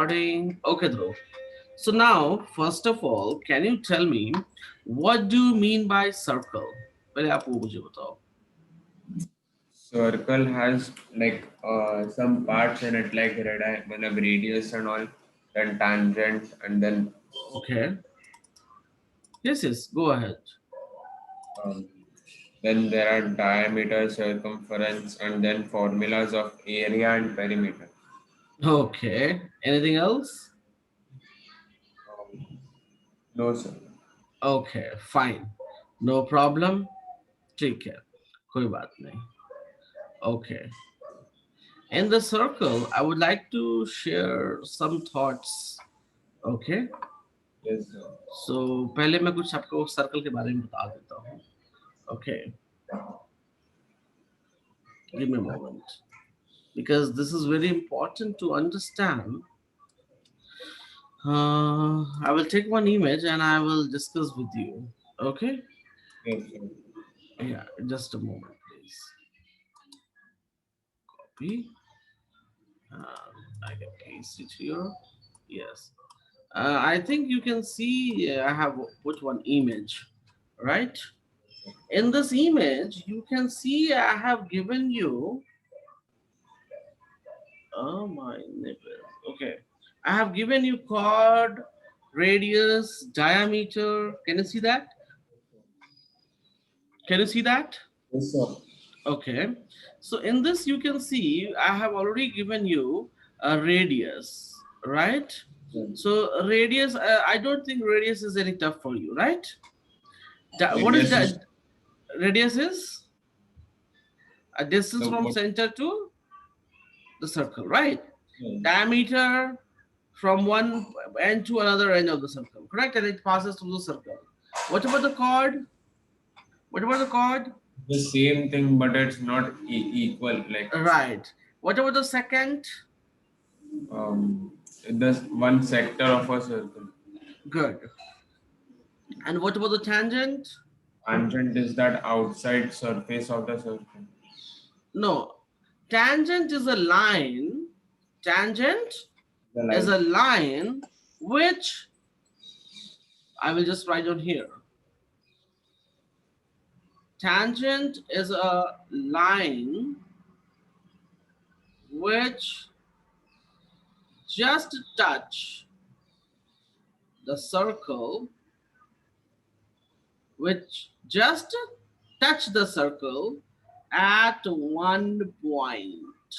Recording. Okay, Dhruv. So now, first of all, can you tell me what do you mean by circle? पहले आप वो मुझे बताओ. Circle has like some parts in it like radius and all, then tangent, and then Okay. Yes. Go ahead. um, then there are diameter, circumference, and then formulas of area and perimeter. Okay. Anything else? Um, no, sir. Okay. Fine. No problem. ठीक है. कोई बात नहीं. Okay. In the circle, I would like to share some thoughts. Okay. Yes, sir. So पहले मैं कुछ आपको circle के बारे में बता देता हूँ. Okay. Give me a moment. Because this is very important to understand. I will take one image and I will discuss with you. Okay? Yes, sir. Yeah, just a moment, please. Copy. I can paste it here. Yes. I think you can see I have put one image, right? In this image, you can see I have given you. Oh my nipple. Okay. I have given you chord, radius, diameter. Can you see that? Can you see that? Yes, sir. Okay. So in this you can see I have already given you a radius, right? So radius, I don't think radius is any tough for you, right? What is Radius is that? Radius is a distance the from what? center to the circle, right? Yeah. Diameter from one end to another end of the circle, correct? And it passes through the circle. What about the chord? What about the chord? The same thing, but it's not equal. Like Right. What about the second? um, the one sector of a circle. Good. And what about the tangent? Tangent is that outside surface of the circle. No. Tangent is a line. Tangent The is line. a line which I will just write on here. Tangent is a line which just touch the circle, which just touch the circle at one point.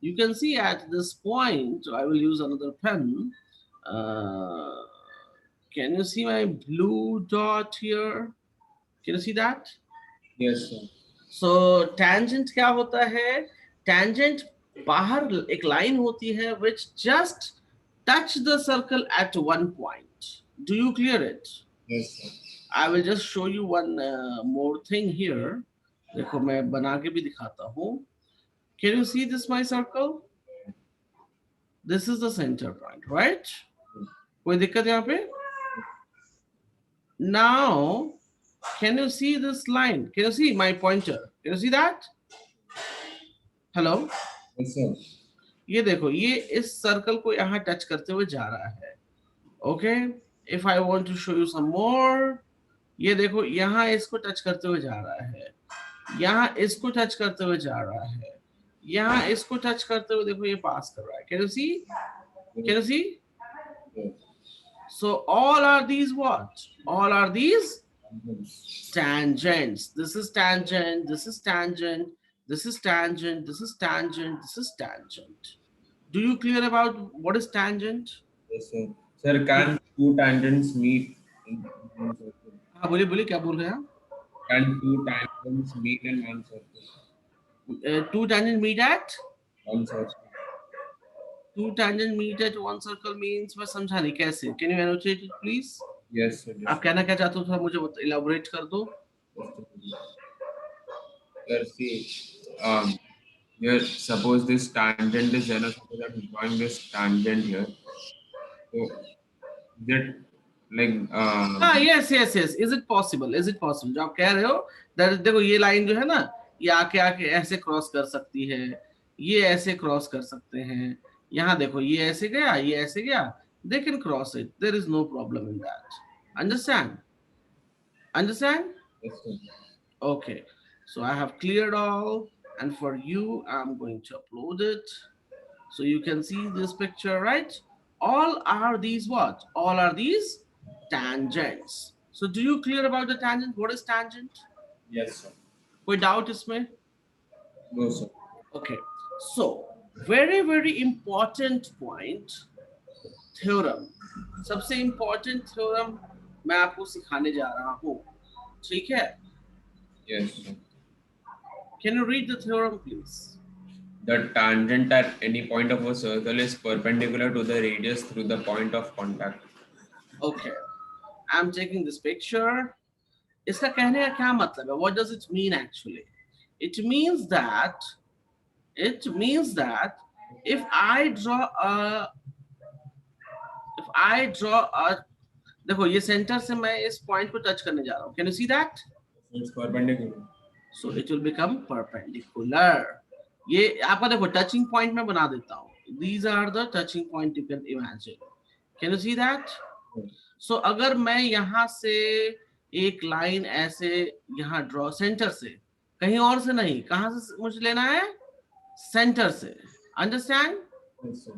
You can see at this point, I will use another pen. Uh, can you see my blue dot here? Can you see that? Yes, sir. So tangent क्या होता है? Tangent बाहर एक line होती है which just touch the circle at one point. Do you clear it? Yes, sir. I will just show you one more thing here. देखो मैं बना के भी दिखाता हूँ. Can you see this my circle? This is the center point, right? कोई दिक्कत यहाँ पे? Now, can you see this line? Can you see my pointer? Can you see that? Hello? Yes, sir. ये देखो ये इस सर्कल को यहाँ टच करते हुए जा रहा है. Okay, if I want to show you some more, ये देखो यहाँ इसको टच करते हुए जा रहा है, यहाँ इसको टच करते हुए जा रहा है, यहाँ इसको टच करते हुए देखो ये पास कर रहा है. Can you see? Can you see? Yes. So all are these what? All are these tangents. This is tangent, this is tangent, this is tangent, this is tangent, this is tangent. Do you clear about what is tangent? Yes, sir. Sir, can two tangents meet in one circle? हाँ बोलिए बोलिए क्या बोल रहे हैं आप? Can two tangents meet in one circle? Two tangent meet at? One circle. Two tangent meet at one circle means मैं समझा नहीं कैसे? Can you annotate it please? Yes, sir. आप कहना क्या चाहते हो थोड़ा मुझे elaborate कर दो. Sir, see, here suppose this tangent is there. Suppose I'm drawing this tangent here. So that like हाँ yes. Is it possible? Is it possible? जो आप कह रहे हो देखो ये लाइन जो है ना ये आके आके ऐसे क्रॉस कर सकती है, ये ऐसे क्रॉस कर सकते हैं, यहाँ देखो ये ऐसे गया, ये ऐसे गया, they can cross it, there is no problem in that. Understand? Understand? Yes, sir. Okay, so I have cleared all, and for you I'm going to upload it so you can see this picture, right? All are these what? All are these tangents. So do you clear about the tangent? What is tangent? Yes, sir. कोई doubt इसमें? No, sir. Okay, so very important point, theorem. सबसे important theorem मैं आपको सिखाने जा रहा हूँ, ठीक है? Yes, sir. Can you read the theorem please? The tangent at any point of a circle is perpendicular to the radius through the point of contact. Okay, I'm taking this picture. इसका कहने का क्या मतलब है? What does it mean actually? It means that if I draw a देखो ये centre से मैं इस पॉइंट को टच करने जा रहा हूँ. Can you see that? It's perpendicular. So it will become perpendicular. ये आपका देखो टचिंग पॉइंट में बना देता हूँ. These are the touching point you can imagine. Can you see that? So अगर मैं यहाँ से एक लाइन ऐसे यहाँ ड्रॉ सेंटर से, कहीं और से नहीं, कहाँ से मुझे लेना है? सेंटर से. Understand? Yes, sir.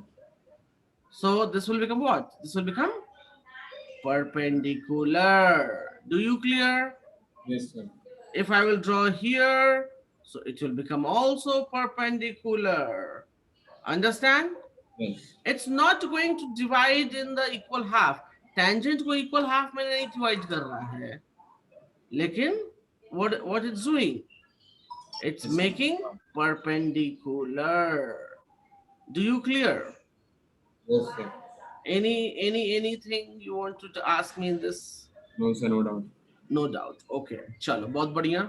So this will become what? This will become perpendicular. Do you clear? Yes, sir. If I will draw here, so it will become also perpendicular. Understand? Yes. It's not going to divide in the equal half. Tangent को equal half में नहीं divide कर रहा है. लेकिन what it's doing? It's making perpendicular. Do you clear? Yes, sir. Anything you want to ask me in this? No, sir, no doubt. No doubt. Okay, चलो बहुत बढ़िया.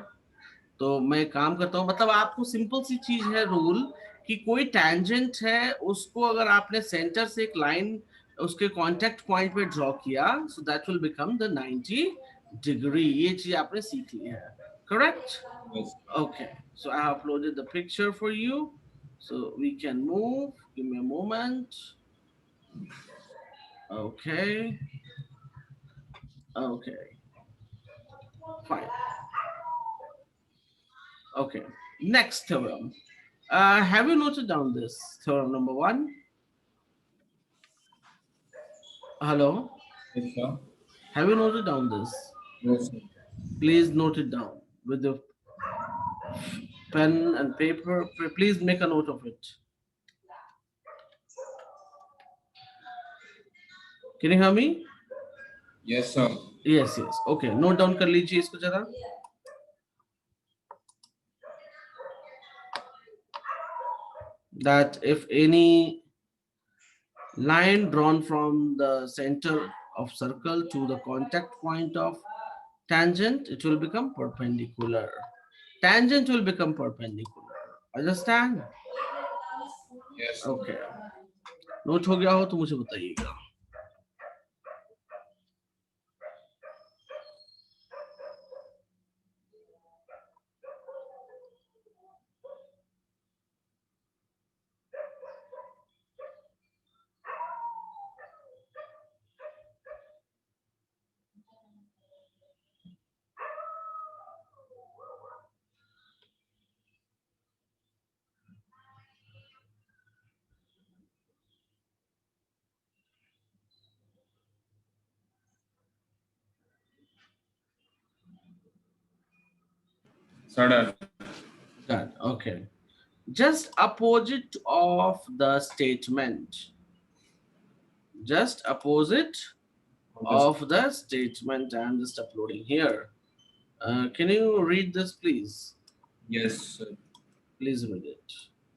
तो मैं काम करता हूँ, मतलब आपको सिंपल सी चीज है रूल कि कोई टैंजेंट है उसको अगर आपने सेंटर से एक लाइन उसके कांटेक्ट पॉइंट पे ड्रॉ किया, so that will become the 90 degree. ये चीज आपने सीख ली है, correct? Yes. Okay, so I have uploaded the picture for you, so we can move. Give me a moment. Okay, okay, fine. Okay, next theorem. Have you noted down this theorem number 1? Hello, Yes, sir. have you noted down this? No, sir. Please note it down with the pen and paper. Please make a note of it. Can you hear me? Yes, sir. Yes, yes. Okay, note down कर लीजिए इसको जरा. That if any line drawn from the center of circle to the contact point of tangent, it will become perpendicular. Tangent will become perpendicular. Understand? Yes, sir. Okay. Note हो गया हो तो मुझे बताइएगा. Sir. Done. Okay. Just opposite of the statement. Just opposite of the statement. I'm just uploading here. Can you read this, please? Yes, sir. Please read it.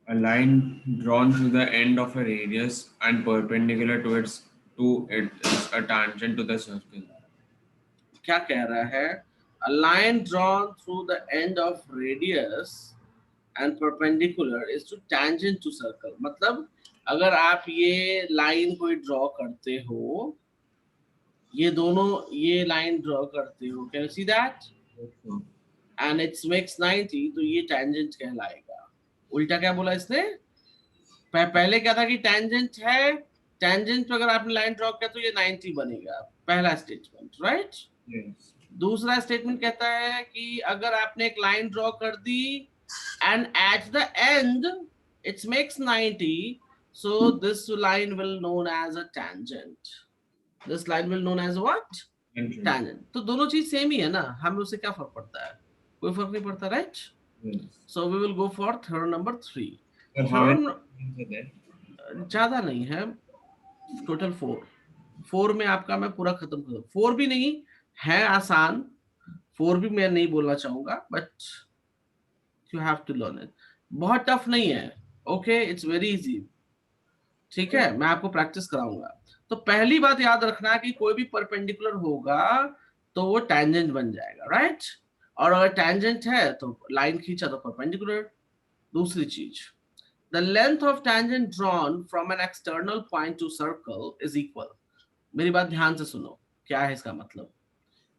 A line drawn through the end of a radius and perpendicular to it is a tangent to the circle. क्या कह रहा है? A line drawn through the end of radius and perpendicular is to tangent to circle. मतलब अगर आप ये line कोई draw करते हो, ये दोनों ये लाइन ड्रॉ करते हो, can you see that? Yes, sir. And it's makes 90, तो ये टेंजेंट कहलाएगा. उल्टा क्या बोला इसने? पहले क्या था कि टेंजेंट है, टेंजेंट पे अगर आपने लाइन ड्रॉ किया तो ये 90 बनेगा, पहला स्टेटमेंट, राइट। Yes. दूसरा स्टेटमेंट कहता है कि अगर आपने एक लाइन ड्रॉ कर दी and at the end it makes 90, so this line will known as a tangent. This line will known as what? Tangent. Tangent. तो दोनों चीज सेम ही है ना, हमें उससे क्या फर्क पड़ता है, कोई फर्क नहीं पड़ता, right. Yes. So we will go for third number 3. So how many Third lines are there? ज्यादा नहीं है, टोटल 4 में आपका मैं पूरा खत्म कर दूं, 4 भी नहीं है, आसान 4 भी मैं नहीं बोलना चाहूंगा, but you have to learn it, बहुत टफ नहीं है, ओके, इट्स वेरी इजी, ठीक है, मैं आपको प्रैक्टिस कराऊंगा। तो पहली बात याद रखना कि कोई भी परपेंडिकुलर होगा तो वो टैंजेंट बन जाएगा, राइट, और अगर टैंजेंट है तो लाइन खींचा तो परपेंडिकुलर। दूसरी चीज, the length of tangent drawn from an external point to circle is equal. मेरी बात ध्यान से सुनो, क्या है इसका मतलब,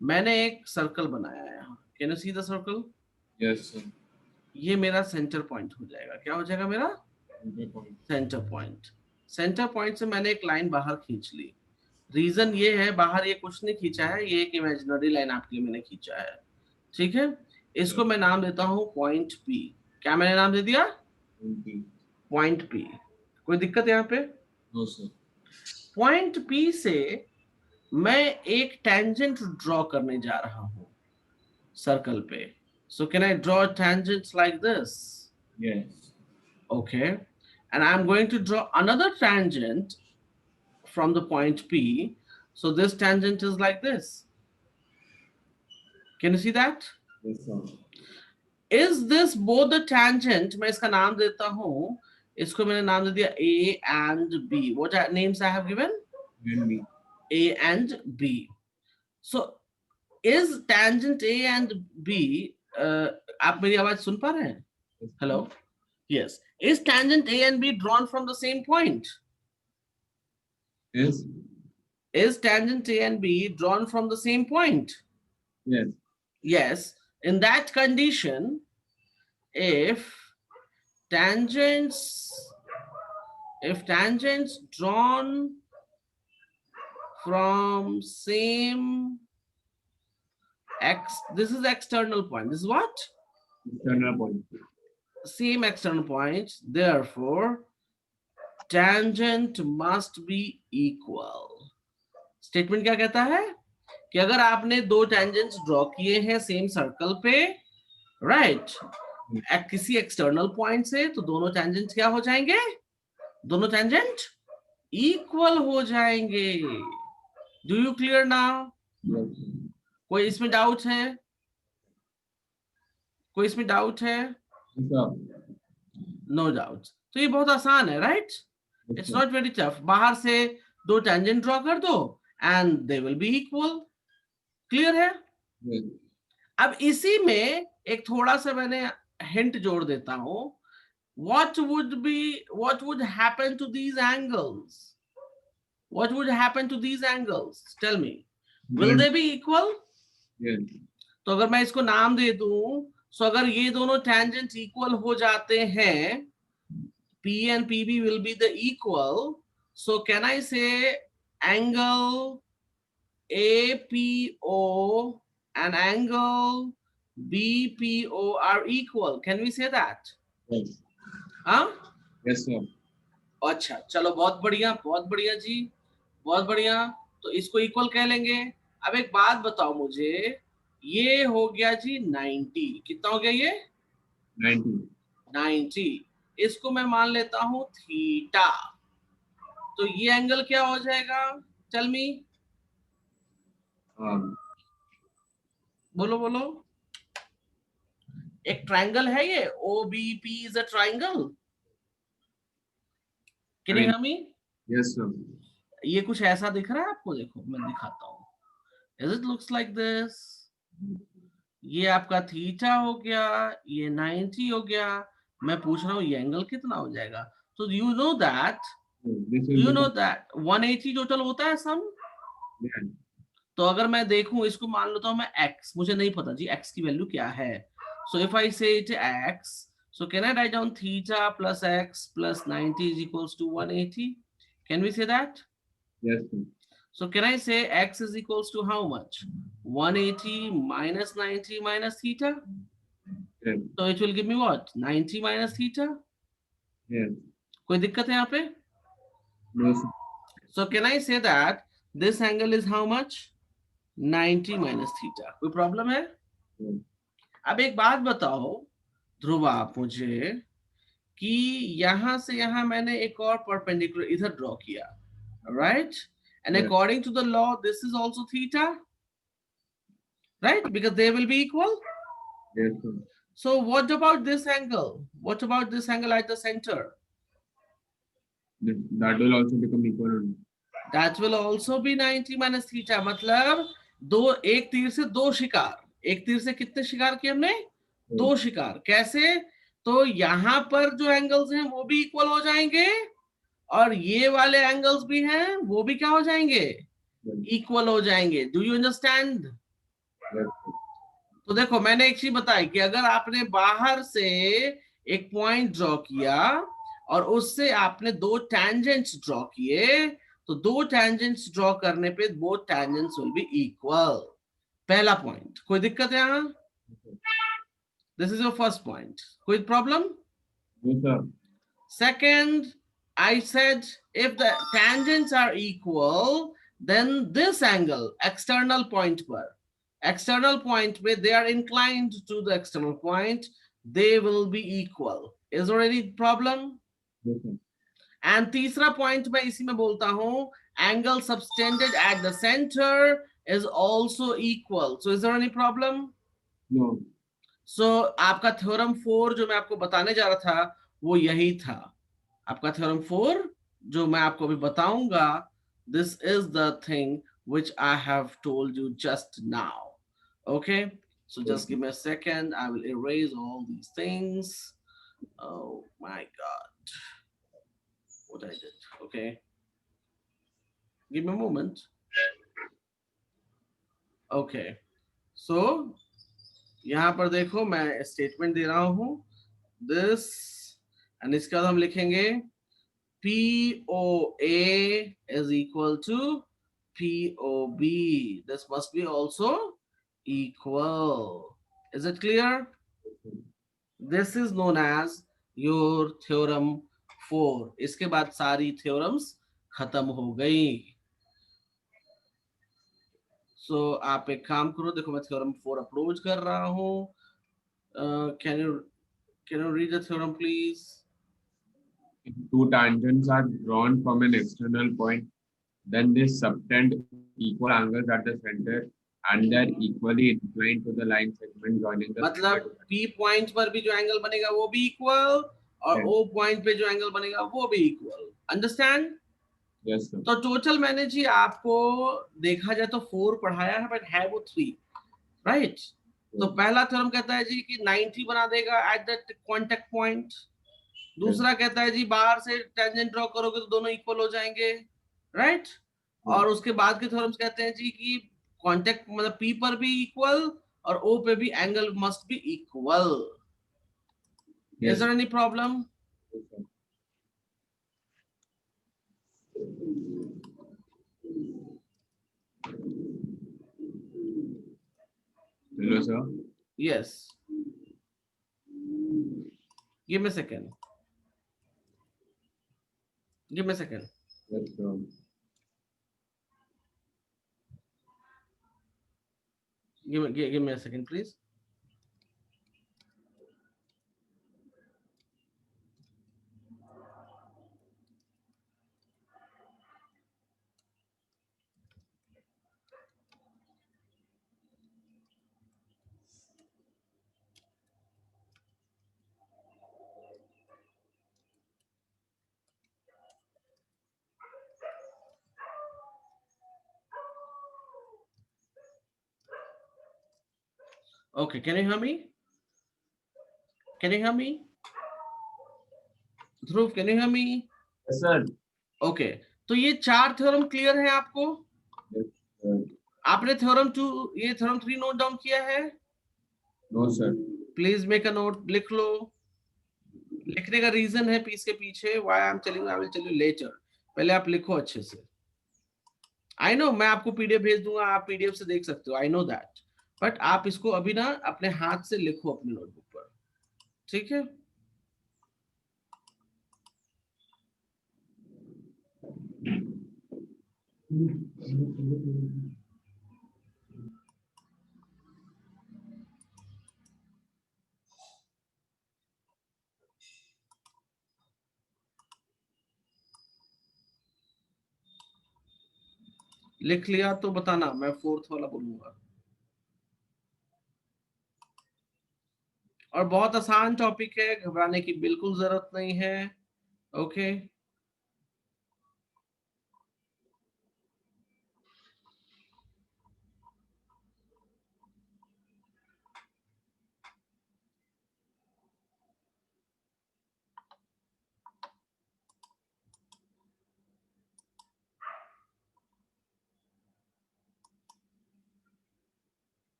मैंने एक सर्कल बनाया है यहाँ, can you see the circle, Yes, sir. ये मेरा सेंटर पॉइंट हो जाएगा, क्या हो जाएगा मेरा Okay, point. Centre point. Centre point से मैंने एक लाइन बाहर खींच ली, रीजन ये है बाहर ये कुछ नहीं खींचा है, ये एक इमेजिनरी लाइन आपके लिए मैंने खींचा है, ठीक है, इसको मैं नाम देता हूं पॉइंट पी। क्या मैंने नाम दे दिया, Okay. पॉइंट पी, कोई दिक्कत यहाँ पे। No, sir. पॉइंट पी से मैं एक टेंजेंट ड्रॉ करने जा रहा हूं सर्कल पे, सो can I draw tangents like this, Yes. okay, and I'm going to draw another tangent from the point P, so this tangent is like this, can you see that, Yes, sir. is this both the tangent, मैं इसका नाम देता हूं, इसको मैंने नाम दे दिया A and B, what names I have given, And me. A and B, so is tangent A and B, आप मेरी आवाज सुन पा रहे हैं, Yes, hello, yes, is tangent A and B drawn from the same point, Yes. is tangent A and B drawn from the same point, Yes. yes, in that condition if tangents drawn from same x, this is external point, this is what, External point. same external point, therefore tangent must be equal। Statement क्या कहता है कि अगर आपने दो tangents draw किए हैं same circle पे, राइट, किसी एक्सटर्नल पॉइंट से, तो दोनों टेंजेंट्स क्या हो जाएंगे, दोनों टेंजेंट इक्वल हो जाएंगे। Do you clear now, Yes. कोई इसमें डाउट है, कोई इसमें डाउट है, Yes, sir. नो डाउट, तो ये बहुत आसान है, right, Yes, it's sir. Not very tough, बाहर से दो टेंजेंट ड्रॉ कर दो and they will be equal, clear है। Yes. अब इसी में एक थोड़ा सा मैंने हिंट जोड़ देता हूं, what would happen to these angles, what would happen to these angles, tell me, will Yes. they be equal, Yes. तो अगर मैं इसको नाम दे दूं, सो अगर ये दोनों टेंजेंट्स इक्वल हो जाते हैं, P and PB will be the equal, so can I say angle APO and angle BPO are equal, can we say that, Yes. हाँ, Yes, sir. अच्छा चलो, बहुत बढ़िया जी, बहुत बढ़िया, तो इसको इक्वल कह लेंगे। अब एक बात बताओ मुझे, ये हो गया जी 90, कितना हो गया ये 90. 90, इसको मैं मान लेता हूं थीटा, तो ये एंगल क्या हो जाएगा, टेल मी, बोलो बोलो, एक ट्रायंगल है ये OBP is a triangle, can you hear me, Yes, sir. ये कुछ ऐसा दिख रहा है आपको, देखो मैं दिखाता हूँ, is it looks like this, ये आपका थीटा हो गया, ये 90 हो गया, मैं पूछ रहा हूँ ये एंगल कितना हो जाएगा, तो you know that, This is you know the that 180 total होता है सम, yeah. तो अगर मैं देखूं इसको, मान लेता हूं मैं x, मुझे नहीं पता जी x की वैल्यू क्या है, सो इफ आई से it x, So can I write down theta plus x plus 90 is equals to 180? Can we say that? Yes, sir. So can I say x is equals to how much? 180 minus 90 minus theta. Yes. So it will give me what? 90 minus theta. Yes. कोई दिक्कत है यहाँ पे? No, sir. So can I say that this angle is how much? 90 minus theta. कोई problem है? Yes. अब एक बात बताओ ध्रुव आप मुझे कि यहां से यहां मैंने एक और परपेंडिकुलर इधर ड्रॉ किया, right? And Yes. According to the law this is also theta, right? Because they will be equal. Yes, sir. So what about this angle? What about this angle at the center? That will also become equal only. That will also be 90 minus theta. मतलब दो, एक तीर से दो शिकार. एक तीर से कितने शिकार किए हमने? दो शिकार. कैसे? तो यहां पर जो एंगल्स हैं वो भी इक्वल हो जाएंगे और ये वाले एंगल्स भी हैं वो भी क्या हो जाएंगे? इक्वल हो जाएंगे. Do you understand? Yes, sir. तो देखो मैंने एक चीज बताई कि अगर आपने बाहर से एक पॉइंट ड्रॉ किया और उससे आपने दो टैंजेंट्स ड्रॉ किए, तो दो टैंजेंट्स ड्रॉ करने पे both tangents will be equal. पहला पॉइंट. कोई दिक्कत है यहाँ? This is your first point. कोई problem? No, sir. Second, I said if the tangents are equal, then this angle, external point where they are inclined to the external point, they will be equal. Is there any problem? Yes, sir. And तीसरा point मैं इसी में बोलता हूँ, angle subtended at the center is also equal. So is there any problem? No. So आपका theorem 4 जो मैं आपको बताने जा रहा था वो यही था. आपका थ्योरम 4 जो मैं आपको अभी बताऊंगा, this is the thing which I have told you just now. Okay, so just give me a second. I will erase all these things. Oh my god, what I did. Okay, give me a moment. Okay, so यहाँ पर देखो मैं statement दे रहा हूँ this, and इसके बाद हम लिखेंगे POA is equal to POB. This must be also equal. Is it clear? This is known as your theorem 4. इसके बाद सारी theorems खत्म हो गई. So आप एक काम करो, देखो मैं theorem 4 अप्रोच कर रहा हूँ. Can you read the theorem please? If two tangents are drawn from an external point, then they subtend equal angles at the center and they're equally inclined to the line segment joining the मतलब P point पर भी जो angle बनेगा वो भी equal और O point पे जो एंगल बनेगा वो भी इक्वल. अंडरस्टैंड? Yes, sir. तो टोटल मैंने जी आपको देखा जाए तो 4 पढ़ाया है, बट है वो 3, राइट? तो पहला थ्योरम कहता है जी कि 90 बना देगा एट द कांटेक्ट पॉइंट. दूसरा कहता है जी बाहर से टेंजेंट ड्रॉ करोगे तो दोनों इक्वल हो जाएंगे, राइट? और उसके बाद के थ्योरम्स कहते हैं जी कि कांटेक्ट मतलब P पर भी इक्वल और O पे भी angle must be equal. Is there any problem? Hello, sir. Yes. Give me a second. Give me a second. Yes, sir. Give me a second, please. Okay, can you hear me? Can you hear me? Dhruv, can you hear me? Yes, sir. Okay, तो ये 4 theorem clear है आपको? Yes, sir. आपने theorem 2 ये theorem 3 note down किया है? No, sir. Please make a note, लिख लो. लिखने का रीजन है इसके पीछे, why I am telling you, I will tell you later. पहले आप लिखो अच्छे से। आई नो मैं आपको पीडीएफ भेज दूंगा, आप पीडीएफ से देख सकते हो, आई नो दैट, बट आप इसको अभी ना अपने हाथ से लिखो अपनी नोटबुक पर, ठीक है? लिख लिया तो बताना, मैं फोर्थ वाला बोलूंगा। और बहुत आसान टॉपिक है, घबराने की बिल्कुल जरूरत नहीं है। Okay,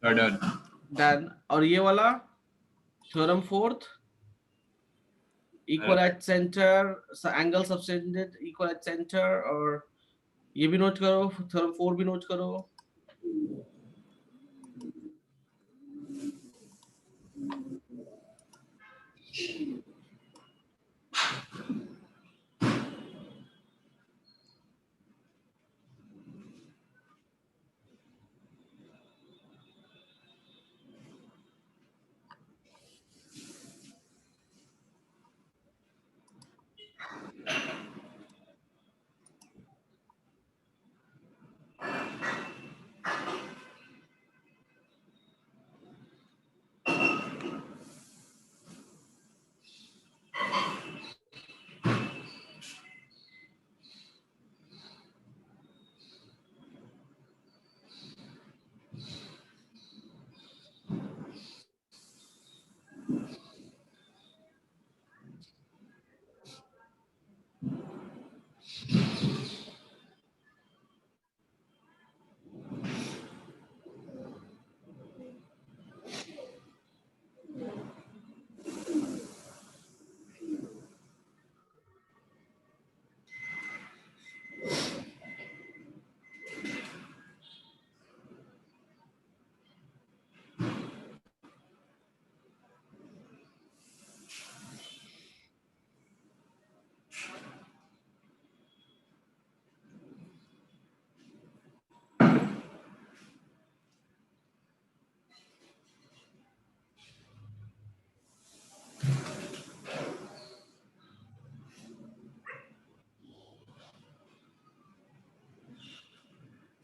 Done. डन। और ये वाला theorem fourth, equal at centre, angle subtended equal at centre, और ये भी नोट करो, थ्योरम फोर भी नोट करो।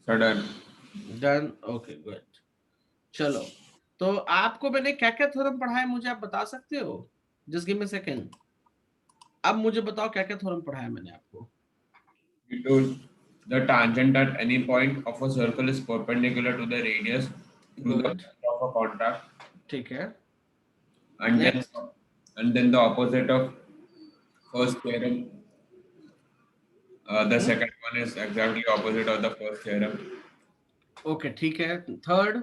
So done. Done, okay good. चलो, तो आपको मैंने क्या क्या थ्योरम पढ़ाया मुझे आप बता सकते हो? Just give me second. अब मुझे बताओ क्या क्या थ्योरम पढ़ाया मैंने आपको। We told the tangent at any point of a circle is perpendicular to the radius through the good, center of a contact, ठीक है। and then next. and then the opposite of first theorem. The second one is exactly opposite of the first theorem. Okay, ठीक है। Third.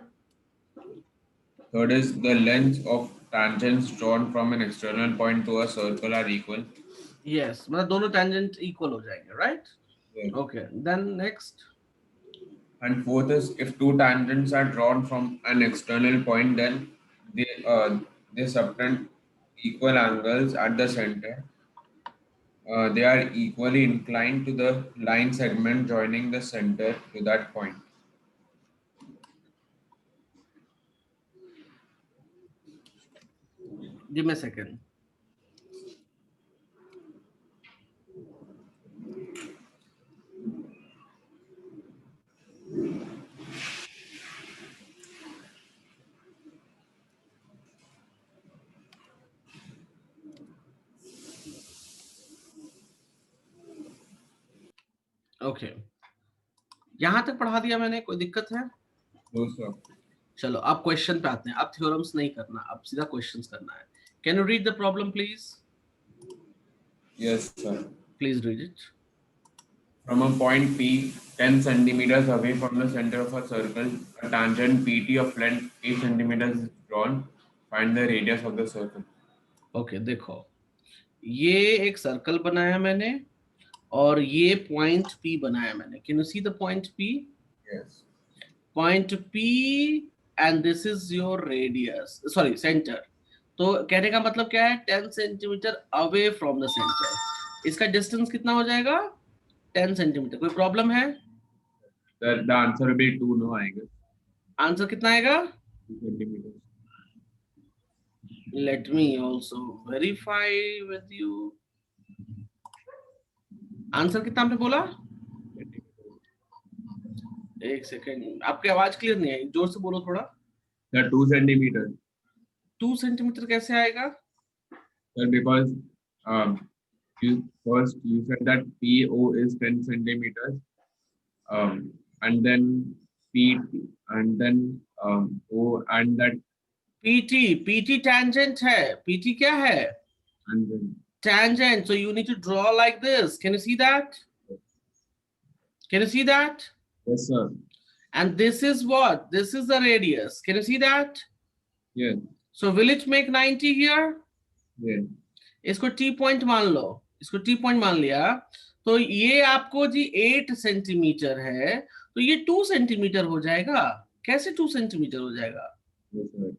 Third is the lengths of tangents drawn from an external point to a circle are equal. Yes, मतलब दोनों tangent equal हो जाएंगे, right? Yeah. Okay, then next. And fourth is if two tangents are drawn from an external point, then they subtend equal angles at the center. They are equally inclined to the line segment joining the center to that point. Give me second. Okay, यहां तक पढ़ा दिया मैंने, कोई दिक्कत है? Those are. चलो अब क्वेश्चन पे आते हैं। अब थ्योरम्स नहीं करना, अब सीधा क्वेश्चंस करना है। Can you read the problem please? Yes, sir. Please read it. From a point P 10 centimeters away from the center of a circle, a tangent PT of length 8 centimeters is drawn. Find the radius of the circle. Okay देखो, ये एक circle बनाया मैंने और ये point P बनाया मैंने. Can you see the point P? Yes. Point P and this is your radius, sorry centre. तो कहने का मतलब क्या है? 10 centimetre away from the centre. इसका डिस्टेंस कितना हो जाएगा? 10 सेंटीमीटर. कोई प्रॉब्लम है? The answer will be 2, no, I guess. Answer कितना आएगा? 2 centimeters. Let me also verify with you. Answer कितना आपने बोला? एक सेकेंड, आपकी आवाज क्लियर नहीं है, जोर से बोलो थोड़ा. Sir, 2 centimeters. 2 सेंटीमीटर कैसे आएगा? Sir, because you said that PO is 10 centimeters, and then P and then O and that PT tangent है. PT क्या है? and then Tangent. So you need to draw like this. Can you see that? Can you see that? yes sir. And this is what? This is the radius. Can you see that? Yes. So will it make 90 here? Yes. इसको T point मान लो. इसको T point मान लिया. तो ये आपको जी 8 centimetre है, तो ये 2 सेंटीमीटर हो जाएगा. कैसे 2 सेंटीमीटर हो जाएगा? Yes sir.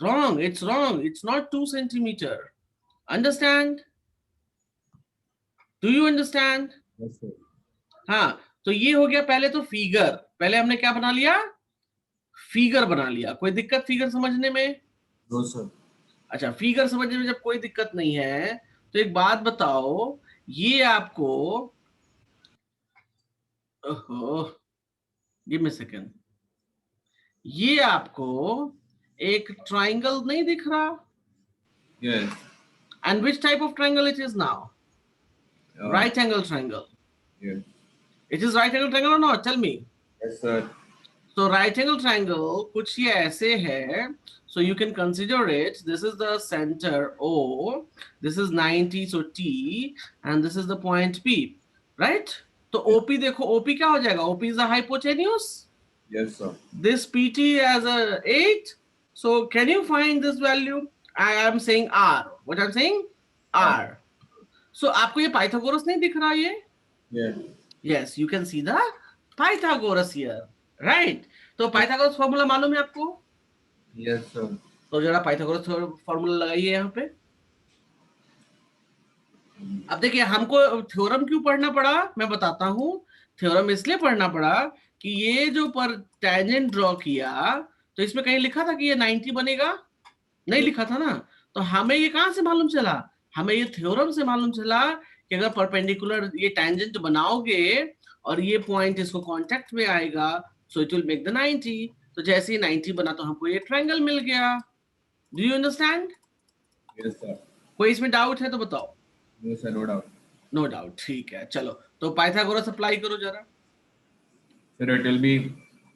Wrong. It's wrong. It's not 2 centimeter. Understand? Do you understand? Yes sir. हाँ, तो ये हो गया पहले तो फिगर. पहले हमने क्या बना लिया? फिगर बना लिया. कोई दिक्कत फिगर समझने में? No sir. अच्छा, फिगर समझने में जब कोई दिक्कत नहीं है, तो एक बात बताओ, ये आपको, ओहो, गिव मी सेकंड, ये आपको एक ट्राइंगल नहीं दिख रहा? Yes. And which type of triangle it is now? Right angle triangle. Yes. It is right angle triangle or not? Tell me. Yes sir. So right angle triangle कुछ ये ऐसे है. So you can consider it. This is the center O. This is 90, so T, and this is the point P, right? तो OP देखो, OP क्या हो जाएगा? OP is the hypotenuse. Yes sir. This PT as a 8. So can you find this value? I am saying R. What I'm saying? R. So आपको ये Pythagoras नहीं दिख रहा ये? Yes. Yes, you can see the Pythagoras here, right? तो Pythagoras formula मालूम है आपको? Yes sir. तो जरा Pythagoras फॉर्मूला लगाइए यहाँ पे. अब देखिए, हमको थ्योरम क्यों पढ़ना पड़ा, मैं बताता हूँ. थ्योरम इसलिए पढ़ना पड़ा कि ये जो पर टेंजेंट ड्रॉ किया, तो इसमें कहीं लिखा था कि ये 90 बनेगा? नहीं लिखा था ना. तो हमें ये कहां से मालूम चला? हमें ये थ्योरम से मालूम चला कि अगर परपेंडिकुलर ये टेंजेंट बनाओगे और ये पॉइंट इसको कांटेक्ट में आएगा, so it will make the 90. तो जैसे ही 90 बना तो हमको ये ट्रायंगल मिल गया. Do you understand? Yes sir. कोई इसमें डाउट है तो बताओ. No sir, no doubt. No doubt. ठीक है, चलो तो पाइथागोरस अप्लाई करो जरा. Sir, it will be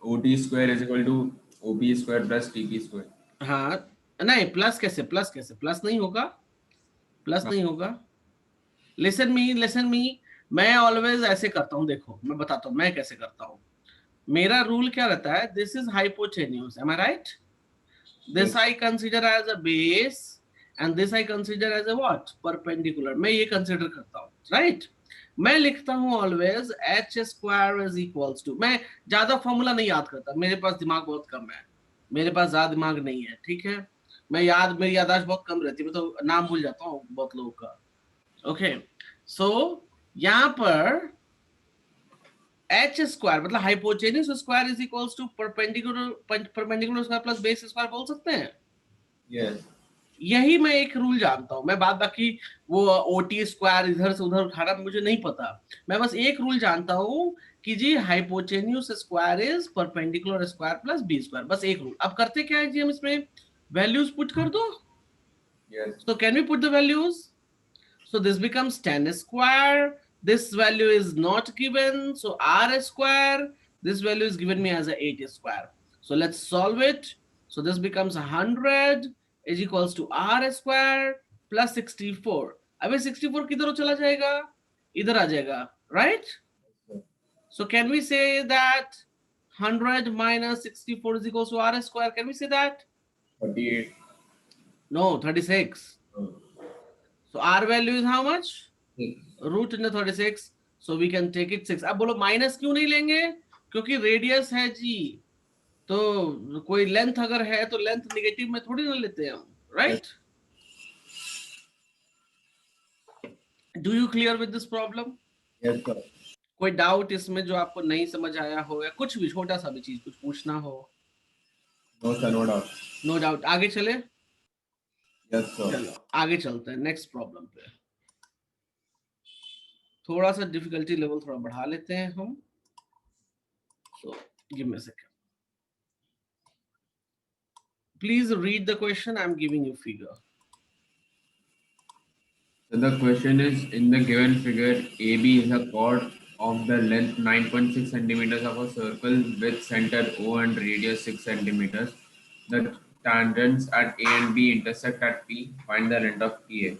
OT square is equal to OP square plus TP square. हाँ, नहीं प्लस कैसे? प्लस नहीं होगा. प्लस नहीं होगा. लिसन मी, मैं ऑलवेज ऐसे करता हूँ. देखो मैं बताता हूँ मैं कैसे करता हूँ. मेरा रूल क्या रहता है? This is hypotenuse, am I right? This I consider as a base and this I consider as a what? Perpendicular. मैं ये कंसिडर करता हूँ, राइट? मैं लिखता हूँ always H square is equals to, मैं ज्यादा फॉर्मूला नहीं याद करता, मेरे पास दिमाग बहुत कम है, मेरे पास ज्यादा दिमाग नहीं है, ठीक है? मेरी याददाश्त बहुत कम रहती है, मैं तो नाम भूल जाता हूँ बहुत लोगों का. ओके, सो यहाँ पर एच स्क्वायर मतलब hypotenuse square is equals to perpendicular square plus base square बोल सकते हैं. Yes. यही मैं एक रूल जानता हूं. मैं बाकी वो ओटी स्क्वायर इधर से उधर उठाना मुझे नहीं पता. मैं बस एक रूल जानता हूं कि जी hypotenuse square is perpendicular square plus B square. बस एक रूल. अब करते क्या है जी, हम इसमें वैल्यूज पुट कर दो. Yes. So can we put the values? So this becomes 10 square. This value is not given, so r square. This value is given me as a 8 square. So let's solve it. So this becomes 100 is equals to r square plus 64. अब ये 64 किधर चला जाएगा? इधर आ जाएगा, right? So can we say that 100 minus 64 is equals to r square? Can we say that? 38. No, 36. So r value is how much? 6. Root into 36. So we can take it 6. अब बोलो minus क्यों नहीं लेंगे? क्योंकि radius है जी, तो कोई length अगर है तो लेंथ नेगेटिव में थोड़ी ना लेते हैं हम, right? Do you clear with this problem? Yes, sir. कोई डाउट इसमें जो आपको नहीं समझ आया हो, या कुछ भी छोटा सा भी चीज कुछ पूछना हो? No, sir, no doubt. No doubt. आगे चले? Yes, sir. चलो आगे चलते हैं नेक्स्ट प्रॉब्लम पे। थोड़ा सा डिफिकल्टी लेवल थोड़ा बढ़ा लेते हैं हम। So give me a second, please read the question, I am giving you figure. So the question is, in the given figure, AB is a chord of the length 9.6 centimeters of a circle with center O and radius 6 centimeters. The tangents at A and B intersect at P. Find the length of PA.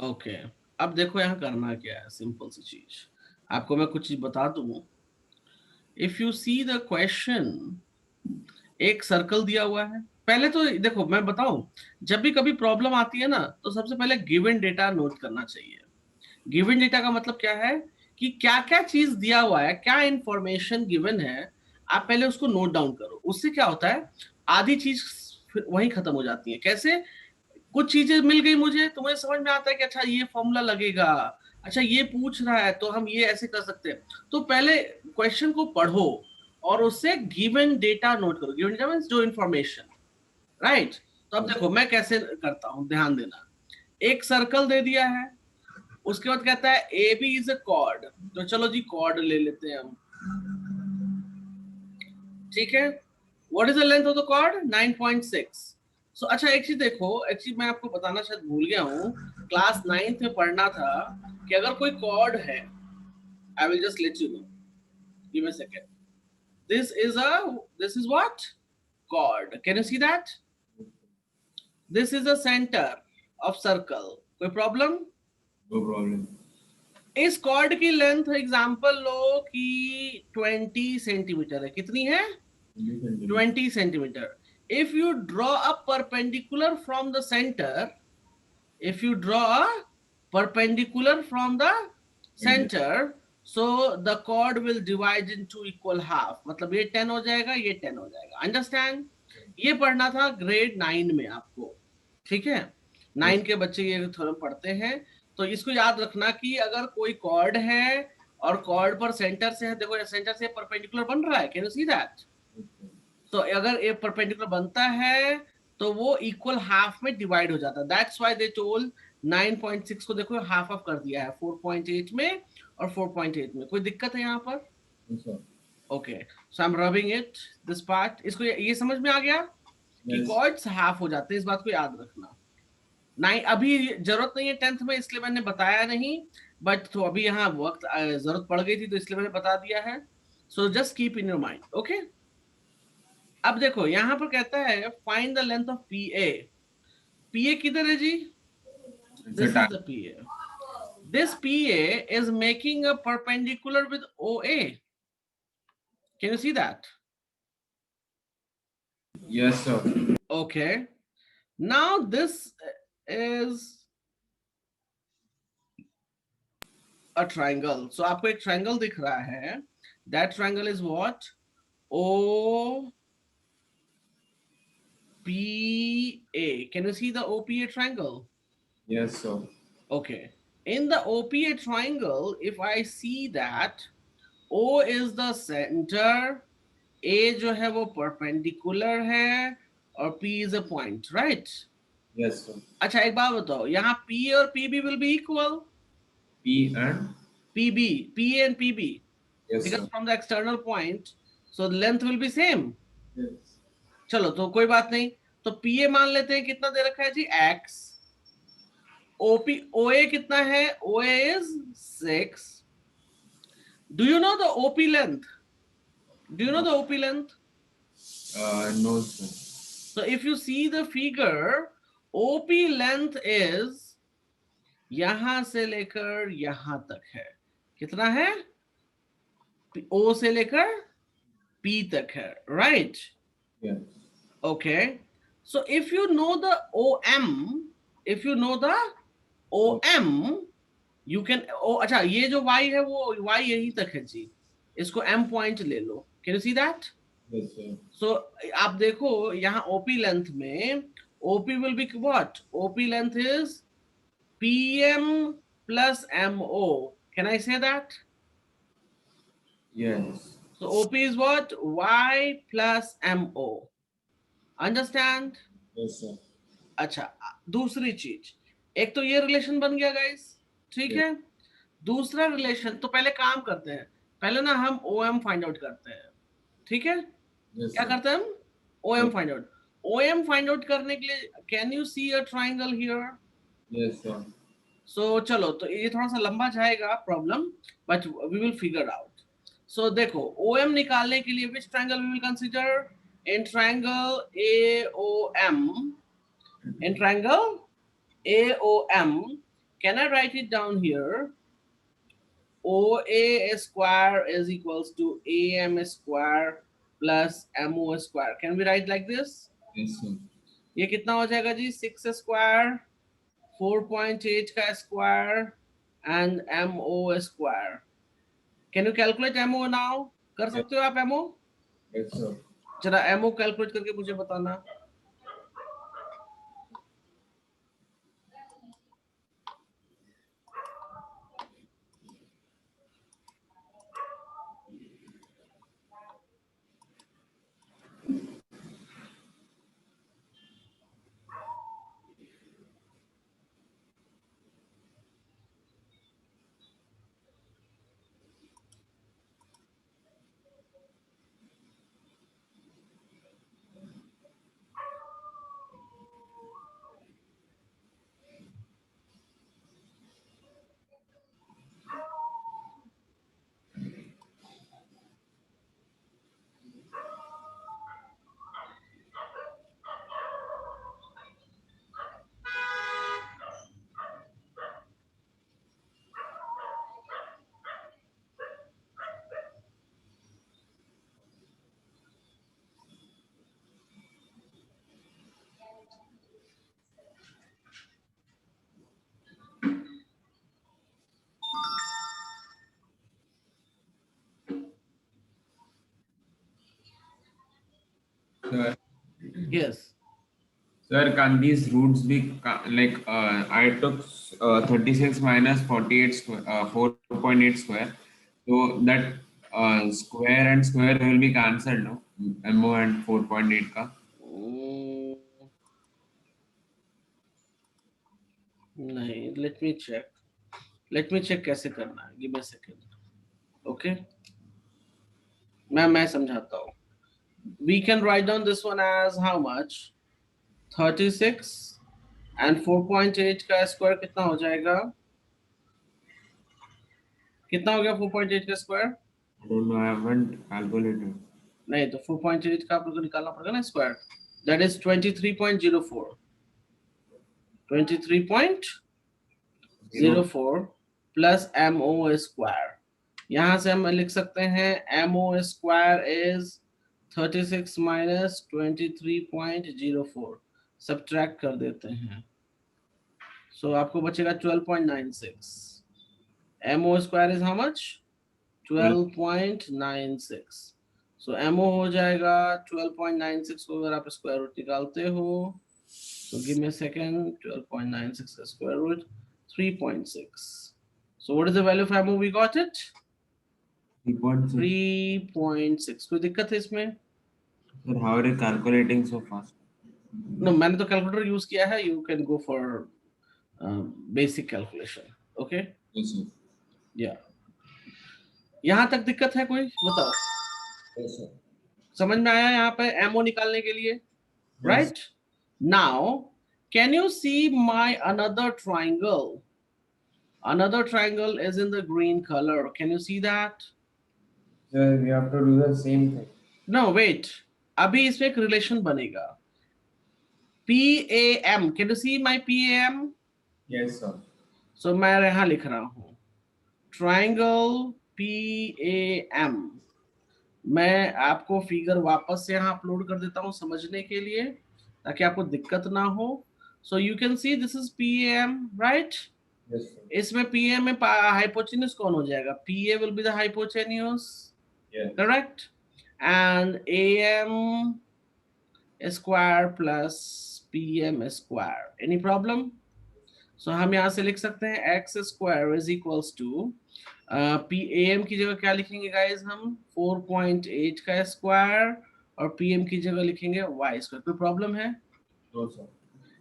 Okay, अब देखो यहाँ करना क्या है, simple सी चीज। आपको मैं कुछ चीज बता दूं। If you see the question, एक सर्कल दिया हुआ है। पहले तो देखो मैं बताऊं, जब भी कभी प्रॉब्लम आती है ना, तो सबसे पहले गिवन डेटा नोट करना चाहिए। गिवन डेटा का मतलब क्या है कि क्या क्या चीज दिया हुआ है, क्या इंफॉर्मेशन गिवन है, आप पहले उसको नोट डाउन करो। उससे क्या होता है, आधी चीज वहीं खत्म हो जाती है। कैसे? कुछ चीजें मिल गई मुझे, तो मुझे समझ में आता है कि अच्छा ये फॉर्मूला लगेगा, अच्छा ये पूछ रहा है तो हम ये ऐसे कर सकते हैं। तो पहले क्वेश्चन को पढ़ो और उससे गिवन डेटा नोट करो। गिवन डेटा मींस जो इंफॉर्मेशन, राइट? तो अब देखो मैं कैसे करता हूं, ध्यान देना। एक सर्कल दे दिया है, उसके बाद कहता है A B is a chord, तो चलो जी कॉर्ड ले लेते हैं हम, ठीक है? What is the length of the chord? 9.6। So अच्छा एक चीज देखो, एक्चुअली मैं आपको बताना शायद भूल गया हूँ, क्लास 9th में पढ़ना था कि अगर कोई कॉर्ड है, I will just let you know, give me a second. this is what? Chord. Can you see that? This is the center of circle. कोई प्रॉब्लम? No problem. इस कॉर्ड की लेंथ एग्जांपल लो कि 20 centimetre है। कितनी है? 20 centimetre. If you draw a perpendicular from the center, if you draw a perpendicular from the center, so the chord will divide into equal half. मतलब ये 10 हो जाएगा, ये 10 हो जाएगा। अंडरस्टैंड? ये पढ़ना था ग्रेड 9 में आपको, ठीक है? 9 के बच्चे ये थ्योरम पढ़ते हैं। तो इसको याद रखना कि अगर कोई कॉर्ड है और कॉर्ड पर सेंटर से है, देखो सेंटर से परपेंडिकुलर बन रहा है, कैन यू सी दैट? तो अगर एक परपेंडिकुलर बनता है तो वो इक्वल हाफ में डिवाइड हो जाता है। दैट्स व्हाई दे टोल्ड 9.6 को देखो हाफ ऑफ कर दिया है 4.8 में और 4.8 में। कोई दिक्कत है यहाँ पर? Okay, so I am rubbing it this part. इसको ये समझ में आ गया कि कॉर्ड्स हाफ हो जाते हैं, इस बात को याद रखना। नहीं अभी जरूरत नहीं है 10th में, इसलिए मैंने बताया नहीं, बट तो अभी यहाँ वक्त जरूरत पड़ गई थी तो इसलिए मैंने बता दिया है। So just keep in your mind, okay? अब देखो यहां पर कहता है find the length of P A. P A किधर है जी? This is the P A. This P A is making a perpendicular with O A. Can you see that? Yes, sir. Okay, now this is a triangle. So आपको एक triangle दिख रहा है, that triangle is what? O P A. Can you see the O P A triangle? Yes, sir. Okay. In the OPA triangle, if I see that O is the center, A जो है वो perpendicular है और P is a point, right? Yes, sir. अच्छा एक बात बताओ, यहाँ P और PB will be equal? P and PB, PA and PB. yes, Because sir. from the external point, so the length will be same. Yes. चलो तो कोई बात नहीं, तो PA मान लेते हैं कितना दे रखा है जी? X. OA कितना है? OA is 6. Do you know the OP length? Do you know the OP length? No, sir. So if you see the figure, OP length is यहां से लेकर यहां तक है। कितना है? O से लेकर P तक है, right? Yes. Okay. So if you know the OM, if you know the OM, you can, अच्छा ये जो Y है वो Y यही तक है जी, इसको M पॉइंट ले लो. Can you see that? Yes, sir. So आप देखो यहाँ OP लेंथ में OP will be what? OP length is PM plus MO. Can I say that? Yes. So OP is what? Y plus MO. Understand? Yes, sir. अच्छा, दूसरी चीज, एक तो ये रिलेशन बन गया गाइस, ठीक है. दूसरा रिलेशन, तो पहले काम करते हैं, पहले ना हम OM फाइंड आउट करते हैं, ठीक है. Yes, क्या sir. करते हैं हम? OM find out. OM find out करने के लिए can you see a triangle here? Yes, sir. So चलो, तो ये थोड़ा सा लंबा जाएगा problem, but we will figure out. So देखो, OM निकालने के लिए which triangle we will consider? In triangle AOM, in triangle AOM, can I write it down here? OA square is equals to AM square plus MO square. Can we write like this? Yes, sir. ये कितना हो जाएगा जी? 6 square, 4.8 का square and MO square. Can you calculate MO now? कर सकते हो आप MO? Yes, sir. जरा MO कैलकुलेट करके मुझे बताना. Sir. Yes. Sir, can these roots be like I took 36 minus 48 square, 4.8 square. So that square and square will be cancelled, no? MO and 4.8 ka. नहीं, let me check कैसे करना है. Give me a second. Okay, मैं समझाता हूँ. We can write down this one as how much? 36 and 4.8 का square कितना हो जाएगा? कितना हो गया 4.8 का square? I don't know. I haven't calculated. नहीं, तो 4.8 का आप लोग को निकालना पड़ेगा ना square. That is 23.04. 23.04 plus MO square. यहाँ से हम लिख सकते हैं MO square is 36 minus 23.04. Subtract कर देते हैं. सो आपको बचेगा 12.96. MO square is how much? 12.96. So MO हो जाएगा 12.96 को अगर आप स्क्वायर रूट निकालते हो. So give me a second. 12.96 का square root 3.6. So what is the value of MO? We got it 3.6. 3.6. कोई दिक्कत है इसमें? Sir, how are you calculating so fast? No, मैंने तो कैलकुलेटर यूज किया है. You can go for basic calculation. Okay? Yes, sir. Yeah. यहाँ तक दिक्कत है कोई? बताओ. Yes, sir. समझ में आया यहाँ पे MO निकालने के लिए? Right? Now, can you see my another triangle? Another triangle is in the green color. Can you see that? Sir, we have to do the same thing. No, wait. अभी इसमें एक relation बनेगा. PAM. Can you see my PAM? Yes, sir. So मैं यहाँ लिख रहा हूँ. Triangle PAM. मैं आपको फिगर वापस से यहाँ अपलोड कर देता हूँ समझने के लिए, ताकि आपको दिक्कत ना हो. So you can see this is PAM, right? Yes, sir. इसमें PM में hypotenuse कौन हो जाएगा? PA will be the hypotenuse, Yes. correct? And AM square plus PM square. Any problem? So हम यहाँ से लिख सकते हैं x square is equals to PM की जगह क्या लिखेंगे guys हम? 4.8 का स्क्वायर, और PM की जगह लिखेंगे y स्क्वायर. कोई प्रॉब्लम है? No, sir.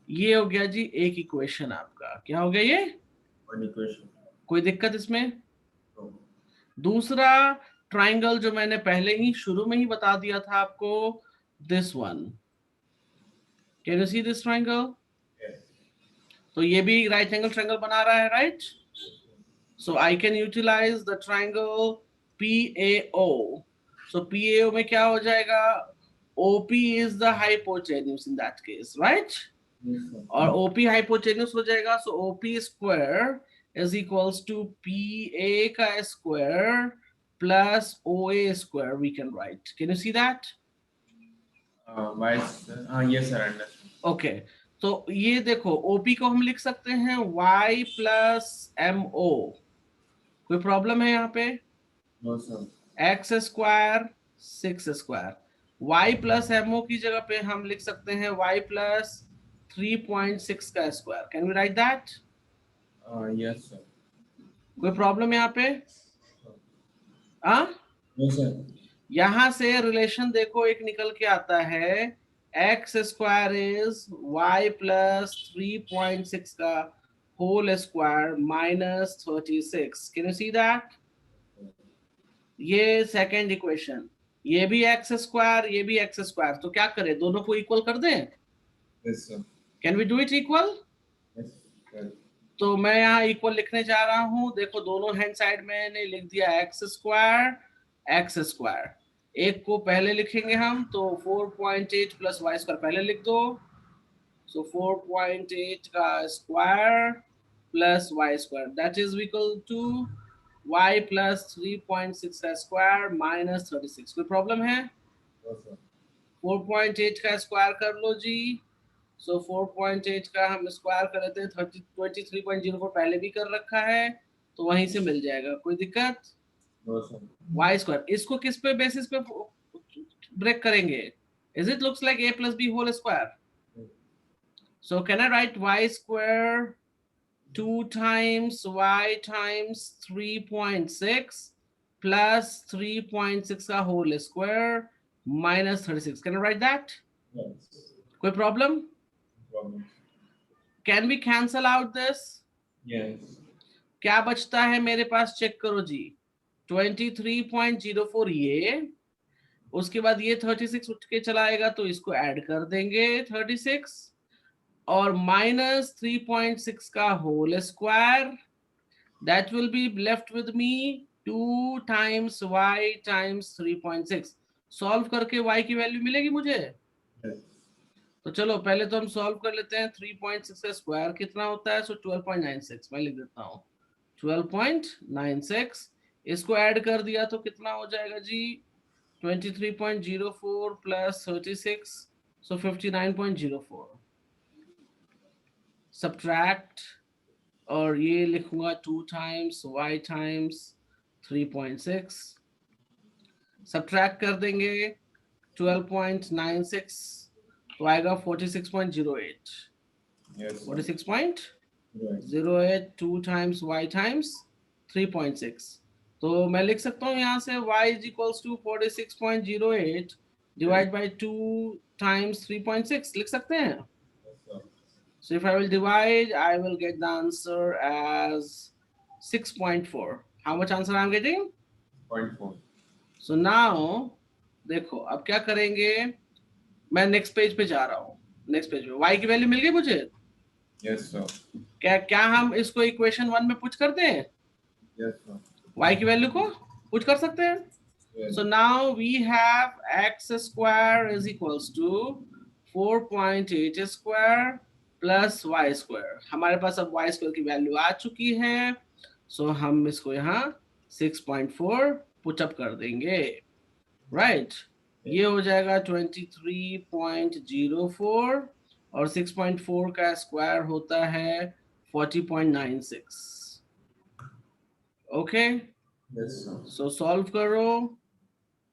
ये हो गया जी एक इक्वेशन आपका. क्या हो गया ये? One equation. कोई दिक्कत इसमें? No. दूसरा ट्राइंगल जो मैंने पहले ही शुरू में ही बता दिया था आपको, this one. Can you see this triangle? Yes. तो ये भी राइट एंगल ट्राइंगल बना रहा है, right? So I can utilize the triangle PAO. So PAO में क्या हो जाएगा? OP is the hypotenuse in that case, right? Yes, sir. और OP हाइपोटेन्यूज हो जाएगा. So OP square is equals to PA का square plus OA square we can write. Can you see that? Why, sir? Yes, sir. Understand. Okay. तो ये देखो OP को हम लिख सकते हैं Y plus MO. कोई प्रॉब्लम है यहाँ पे? No, sir. X square 6 square. Y plus MO की जगह पे हम लिख सकते हैं Y plus 3.6 का square. Can we write that? Yes, sir. कोई प्रॉब्लम यहाँ पे? हाँ? No, sir. यहां से रिलेशन देखो एक निकल के आता है, x square is y plus 3.6 का whole square minus 36. Can you see that? ये सेकेंड इक्वेशन. ये भी x स्क्वायर, ये भी x स्क्वायर. तो क्या करें, दोनों को इक्वल कर दें? Yes, sir. Can we do it equal? Yes, sir. तो मैं यहाँ इक्वल लिखने जा रहा हूँ. देखो दोनों हैंड साइड में लिख दिया x स्क्वायर x स्क्वायर. एक को पहले लिखेंगे हम, तो 4.8 प्लस y स्क्वायर पहले लिख दो. सो 4.8 का square plus y square, that is equal to y plus 3.6 का स्क्वायर माइनस 36. कोई प्रॉब्लम है? No, sir. 4.8 का स्क्वायर कर लो जी. सो 4.8 का हम स्क्वायर कर लेते हैं. 23.04 पहले भी कर रखा है, तो वहीं से मिल जाएगा. कोई दिक्कत? No, sir. y square. इसको किस पे बेसिस पे ब्रेक करेंगे? Is it looks like a plus b whole square. So can I write y square 2 times y times 3.6 plus 3.6 का whole square minus 36. Can I write that? Yes. कोई problem? No problem. Can we cancel out this? Yes. क्या बचता है मेरे पास, check करो जी. 23.04 ये, उसके बाद ये 36 उठ के चला आएगा, तो इसको ऐड कर देंगे 36, और माइनस 3.6 का whole square. That will be left with me 2 times y times 3.6. Solve करके y की वैल्यू मिलेगी मुझे. Yes. तो चलो पहले तो हम सॉल्व कर लेते हैं. 3.6 का स्क्वायर कितना होता है? सो 12.96. मैं लिख देता हूँ 12.96. इसको ऐड कर दिया तो कितना हो जाएगा जी? 23.04 प्लस 36, सो 59.04. सब्ट्रैक्ट, और ये लिखूंगा 2 times y times 3.6. सब्ट्रैक्ट कर देंगे 12.96, तो आएगा 46.08. Yes, sir. 46.08. Right. 2 times y times 3.6. तो मैं लिख सकता हूँ यहाँ से y is equals to 46.08 divided by 2 times 3.6. लिख सकते हैं. Yes, sir. So if I will divide, I will get the answer as 6.4. How much answer I'm getting? 0.4. So now देखो अब क्या करेंगे. मैं नेक्स्ट पेज पे जा रहा हूँ. नेक्स्ट पेज पे y की वैल्यू मिल गई मुझे. Yes, sir. क्या हम इसको इक्वेशन 1 में पुट कर दें? Yes, sir. y की वैल्यू को पुट कर सकते हैं. Yes. So now we have x square is equals to 4.8 square plus y square. हमारे पास अब y square की वैल्यू आ चुकी है. So हम इसको यहाँ 6.4 पुटअप कर देंगे, राइट? ये हो जाएगा 23.04 और 6.4 का स्क्वायर होता है 40.96। Okay, Yes, sir. सो सॉल्व करो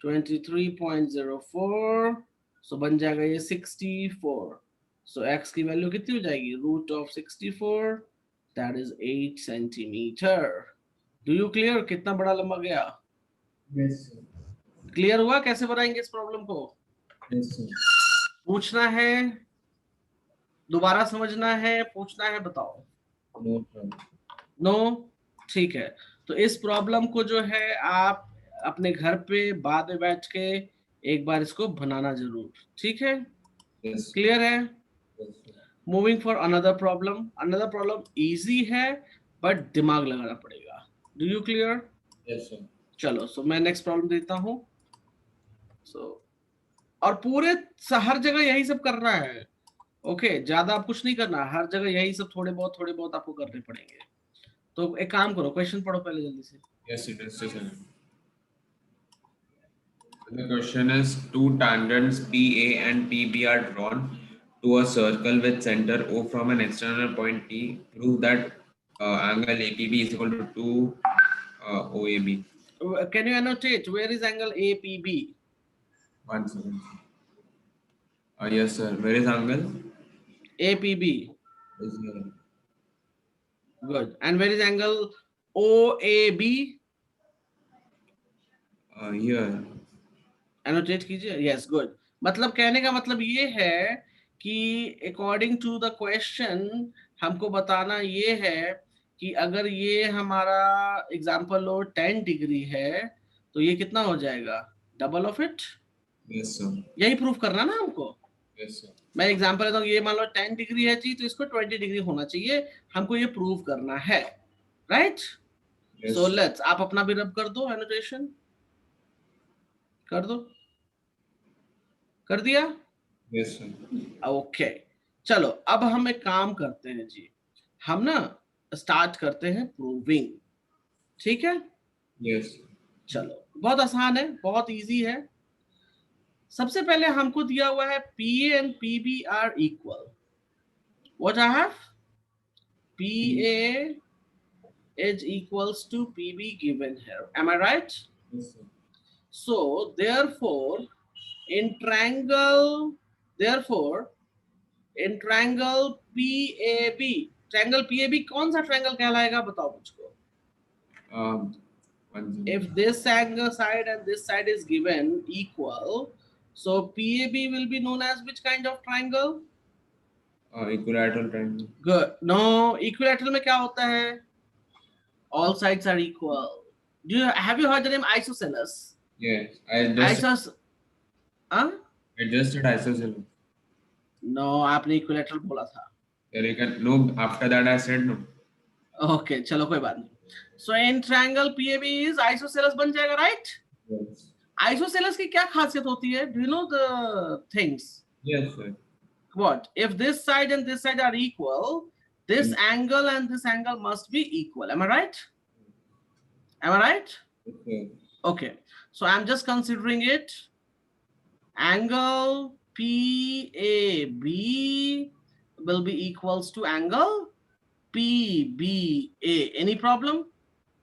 23.04, सो बन जाएगा ये 64। सो x की वैल्यू कितनी हो जाएगी? Root of 64, that is 8 centimetre. Do you clear कितना बड़ा लंबा गया? Yes, sir. क्लियर हुआ कैसे बनाएंगे इस प्रॉब्लम को? Yes, sir. पूछना है, दोबारा समझना है, पूछना है, बताओ। No, sir. नो, ठीक है। तो इस प्रॉब्लम को जो है आप अपने घर पे बाद में बैठ के एक बार इसको बनाना जरूर, ठीक है? Yes. क्लियर है? Yes, sir. Moving for another problem. Another problem easy है बट दिमाग लगाना पड़ेगा। Do you clear? Yes, sir. चलो, सो मैं नेक्स्ट प्रॉब्लम देता हूँ। सो और पूरे हर जगह यही सब करना है, ओके? ज्यादा आप कुछ नहीं करना, हर जगह यही सब थोड़े बहुत आपको करने पड़ेंगे। तो एक काम करो, क्वेश्चन पढ़ो पहले जल्दी से। Yes, it is, sir. The question is two tangents PA and PB are drawn to a circle with center O from an external point T. Prove that angle APB is equal to 2 OAB. Can you annotate where is angle APB? 1 second. Yes, sir. Where is angle? APB. Is here. Good. And where is angle OAB? Here. Annotate कीजिए। Yes, good. मतलब कहने का मतलब ये है कि according to the question हमको बताना ये है कि अगर ये हमारा एग्जाम्पल लो 10 डिग्री है तो ये कितना हो जाएगा? Double of it. Yes, sir. यही प्रूफ करना ना हमको। Yes, sir. मैं एग्जांपल लेता हूँ, ये मान लो 10 डिग्री है जी, तो इसको 20 डिग्री होना चाहिए, हमको ये प्रूव करना है, राइट? Yes. सो लेट्स, आप अपना भी रब कर दो, एनोटेशन कर दो। कर दिया? Yes, sir. ओके, चलो अब हम एक काम करते हैं जी, हम ना स्टार्ट करते हैं प्रूविंग, ठीक है? Yes. चलो, बहुत आसान है, बहुत इजी है। सबसे पहले हमको दिया हुआ है PA and PB are equal. What I have? PA is equals to PB given here. Am I right? Yes, sir. So therefore, in triangle PAB, triangle PAB कौन सा triangle कहलाएगा? बताओ मुझको। 1 second. If this angle side and this side is given equal, so PAB will be known as which kind of triangle? Equilateral triangle. Good. No, equilateral में क्या होता है? All sides are equal. Have you heard the name isosceles? Yes. I just said isosceles. No, आपने equilateral बोला था। You can no. After that, I said no. Okay, चलो कोई बात नहीं। So in triangle PAB is isosceles बन जाएगा, right? Yes. Isosceles की क्या खासियत होती है? Do you know the things? Yes, sir. What? If this side and this side are equal, this angle and this angle must be equal. Am I right? Am I right? Okay. Okay. So I'm just considering it. Angle PAB will be equals to angle PBA. Any problem?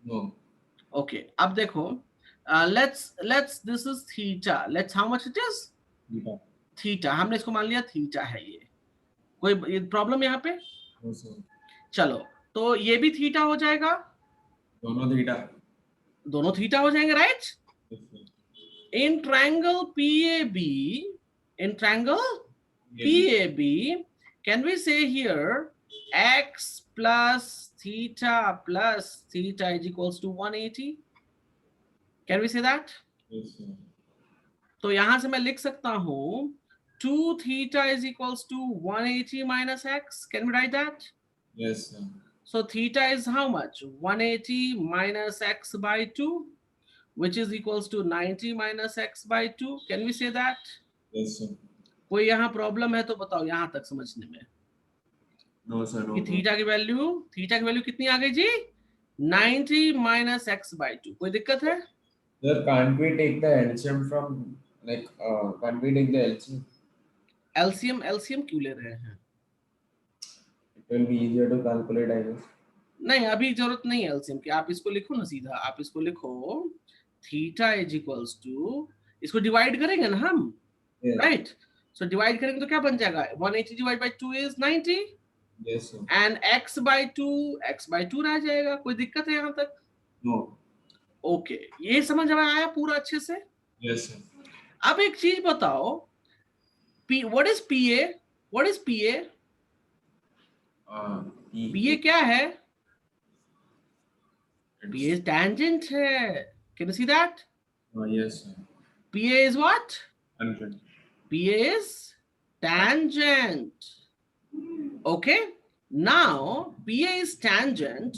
No. Okay. अब देखो, let's this is theta. Let's how much it is? Theta. Theta, हमने इसको मान लिया theta है। ये कोई problem यहाँ पे? No, sir. चलो, तो ये भी थीटा हो जाएगा, दोनों theta. दोनों थीटा हो जाएंगे, right? Yes, sir. In triangle PAB, can we say here x plus theta is equals to 180? Can we say that? Yes, sir. तो यहां से मैं लिख सकता हूं 2 theta is equals to 180 minus x. Can we write that? Yes, sir. So theta is how much? 180 minus x by 2, which is equals to 90 minus x by 2. Can we say that? Yes, sir. कोई यहाँ problem है तो बताओ यहाँ तक समझने में। No, sir. No. कि थीटा की वैल्यू कितनी आ गई जी? 90 minus x by 2, कोई दिक्कत है? Sir, can't we take the LCM from like can't we take the LCM? LCM क्यों ले रहे हैं? It will be easier to calculate, I guess. नहीं, अभी जरूरत नहीं है एलसीएम की, आप इसको लिखो ना सीधा, आप इसको लिखो थीटा इज इक्वल्स टू, इसको डिवाइड करेंगे ना हम, Yes. राइट? सो डिवाइड करेंगे तो क्या बन जाएगा? 180 divide by 2 is 90 Yes, sir. And x by 2 रह जाएगा। कोई दिक्कत है यहाँ तक? No. ओके, ये समझ में आया पूरा अच्छे से? Yes, sir. अब एक चीज बताओ, what is PA? What is PA? PA क्या है? पीए टैंजेंट है। Can you see that? Yes, sir. PA is what? 100. PA is tangent. Okay, now PA is tangent,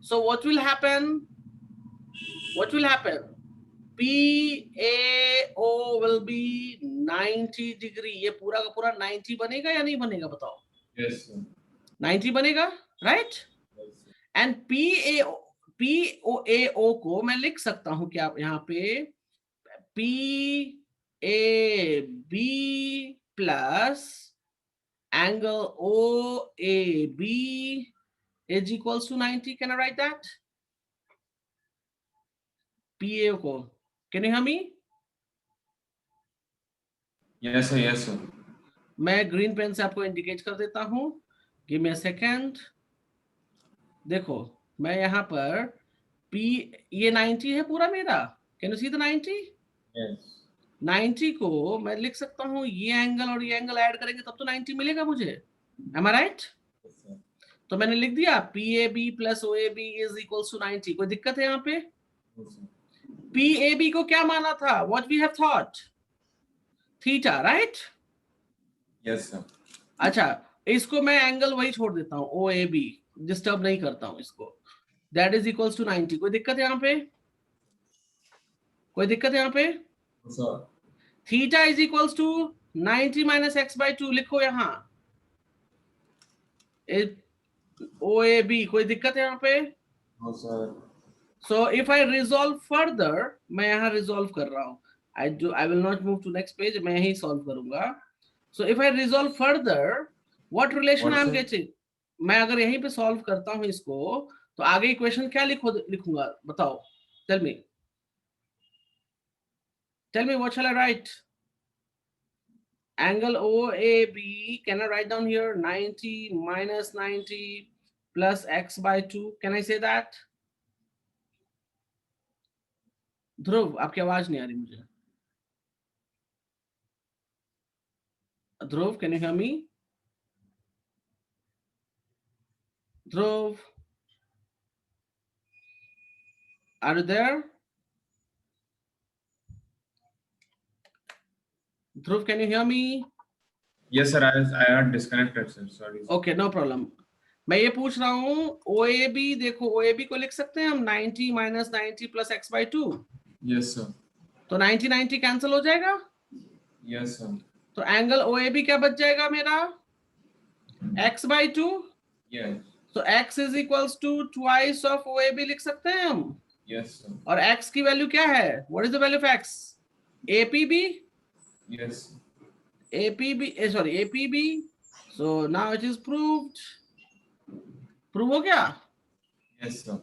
so what will happen? What will happen? PAO will be 90 degree. ये पूरा का पूरा 90 बनेगा या नहीं बनेगा बताओ? Yes, sir. 90 बनेगा, right? Yes, sir. And PAO को मैं लिख सकता हूं क्या यहाँ पे? PAB plus angle OAB is equals to 90. Can I write that? PAO को, can you hear me? Yes, sir. Yes, sir. मैं ग्रीन पेन से आपको इंडिकेट कर देता हूं। Give me a second. देखो मैं यहाँ पर P, ये 90 है पूरा मेरा। Can you see the 90? Yes. 90 को मैं लिख सकता हूँ, ये एंगल और ये एंगल ऐड करेंगे तब तो 90 मिलेगा मुझे। M I right? Yes, sir. तो मैंने लिख दिया PAB plus OAB is equals to 90। कोई दिक्कत है यहाँ पे? Yes, sir. PAB को क्या माना था? What we have thought? Theta, right? Yes, sir. अच्छा, इसको मैं एंगल वही छोड़ देता हूँ, OAB, डिस्टर्ब नहीं करता हूँ इसको। That is equals to 90। कोई दिक्कत है यहाँ पे? कोई दिक्कत है यहाँ पे? Yes, sir. Theta is equals to 90 minus x by 2 लिखो यहाँ। OAB, कोई दिक्कत है यहाँ पे? No, sir. So if I resolve further, मैं यहाँ resolve कर रहा हूँ। I will not move to next page, मैं यही solve करूँगा। So if I resolve further, what relation I am getting? मैं अगर यहीं पे solve करता हूँ इसको, तो आगे इक्वेशन क्या लिखूंगा बताओ? Tell me. Tell me what shall I write? Angle OAB, can I write down here 90 minus 90 plus x by 2? Can I say that? ध्रुव, आपकी आवाज नहीं आ रही मुझे। ध्रुव, can you hear me? Dhruv, are you there? Dhruv, can you hear me? Yes, sir. I had disconnected, sir. Sorry. Sir. Okay, no problem. मैं ये पूछ रहा हूँ OAB, देखो OAB को लिख सकते हैं हम 90 minus 90 plus x by 2। Yes, sir. तो 90 90 कैंसिल हो जाएगा। Yes, sir. तो एंगल OAB क्या बच जाएगा मेरा? x by 2। Yes. तो x is equals to twice of OAB लिख सकते हैं हम। Yes, sir. और x की वैल्यू क्या है? What is the value of x? APB? Yes. APB, sorry, APB. So now it is proved. Prove हो गया? Yes, sir.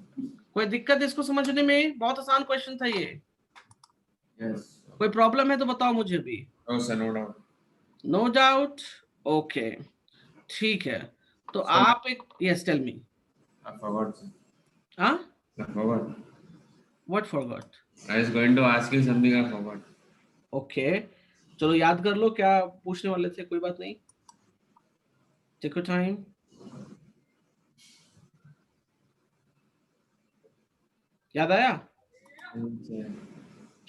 कोई दिक्कत इसको समझने में? बहुत आसान क्वेश्चन था ये। Yes. कोई प्रॉब्लम है तो बताओ मुझे भी। No, sir. No doubt. No doubt. Okay, ठीक है। तो Sir. आप एक, yes tell me. I forgot, sir. हाँ? I forgot. What forgot? I was going to ask you something. I forgot. Okay, चलो याद कर लो क्या पूछने वाले थे, कोई बात नहीं। Take your time. याद आया?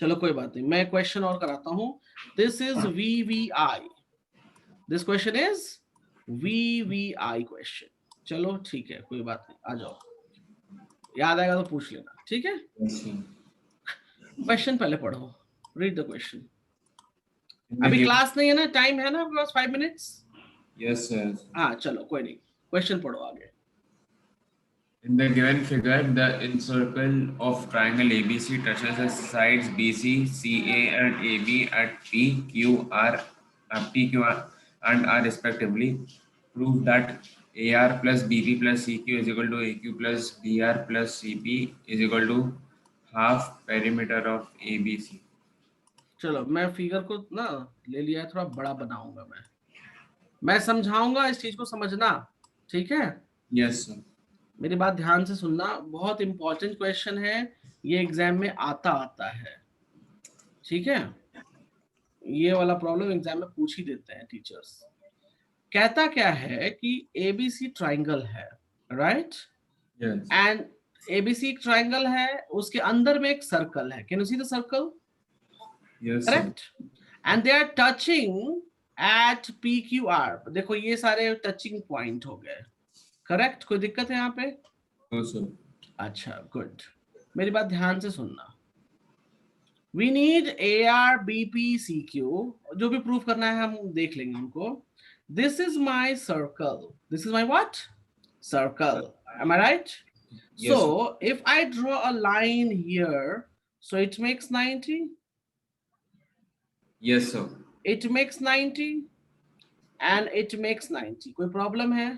चलो कोई बात नहीं, मैं क्वेश्चन और कराता हूं। This is VVI, this question is VVI question. चलो ठीक है, कोई बात नहीं, आ जाओ, याद आएगा तो पूछ लेना, ठीक है? क्वेश्चन पहले पढ़ो, रीड द क्वेश्चन। अभी क्लास नहीं है ना, टाइम है ना आपके पास 5 मिनट्स? Yes, sir. हाँ चलो कोई नहीं, क्वेश्चन पढ़ो आगे। In the given figure, the incircle of triangle ABC touches the sides BC, CA, and AB at P, Q, R, and R respectively. Prove that AR plus BP plus CQ is equal to AQ plus BR plus CP is equal to half perimeter of ABC. चलो मैं figure को ना ले लिया, थोड़ा बड़ा बनाऊंगा, मैं समझाऊंगा, इस चीज को समझना, ठीक है? Yes, sir. मेरी बात ध्यान से सुनना, बहुत इंपॉर्टेंट क्वेश्चन है, ये एग्जाम में आता है, ठीक है? ये वाला प्रॉब्लम एग्जाम में पूछ ही देते हैं टीचर्स। कहता क्या है कि एबीसी ट्राइंगल है, right? Yes. And ABC triangle है, उसके अंदर में एक सर्कल है, can you see the circle? Yes, sir. Correct? And they are touching at PQR। देखो ये सारे टचिंग पॉइंट हो गए, करेक्ट? कोई दिक्कत है यहाँ पे? No, sir. अच्छा, गुड। मेरी बात ध्यान से सुनना। We need AR, BP, CQ, जो भी प्रूफ करना है हम देख लेंगे उनको। This is my circle. This is my what? Circle. Am I right? Yes, So if I draw a line here, so it makes 90. Yes, sir. It makes 90 and it makes 90. कोई problem है?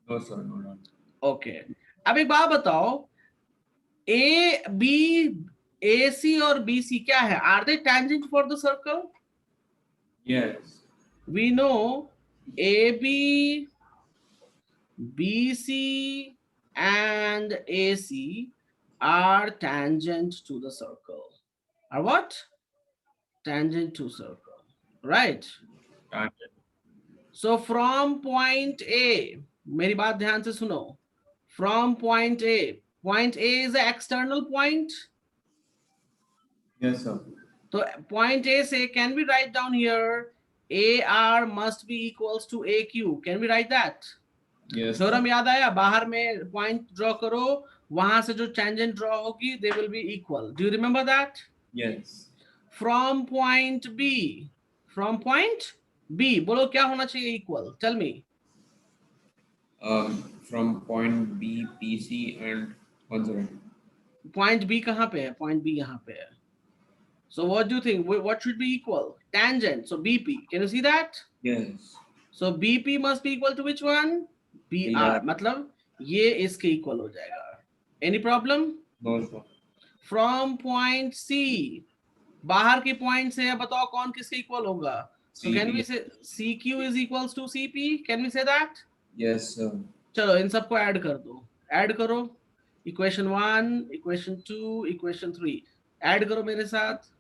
No, sir. No, no. Okay, अब एक बात बताओ, A B ए सी और B C क्या है? Are they tangent for the circle? Yes. We know A B, B C and AC are tangent to the circle. Are what? Tangent to circle, right? Tangent. So from point A, मेरी बात ध्यान से सुनो, from point A is the external point. Yes, sir. So point A say, can we write down here AR must be equals to AQ? Can we write that? Yes. Theorem याद आया? बाहर में point draw करो, वहां से जो tangent draw होगी they will be equal. Do you remember that? Yes. From point B, from point B बोलो क्या होना चाहिए इक्वल? Tell me. From point B, PC, and one second. Point B कहाँ पे है? पॉइंट बी यहाँ पे है। So what do you think? What should be equal? Tangent. So BP. Can you see that? Yes. So BP must be equal to which one? BR. मतलब ये इसके equal हो जाएगा। Any problem? No, sir. From point C, बाहर के point से बताओ कौन किसके इक्वल होगा? So can we say CQ is equals to CP? Can we say that? Yes, sir. चलो इन सबको ऐड कर दो, ऐड करो। इक्वेशन 1, इक्वेशन 2, इक्वेशन 3 ऐड करो मेरे साथ।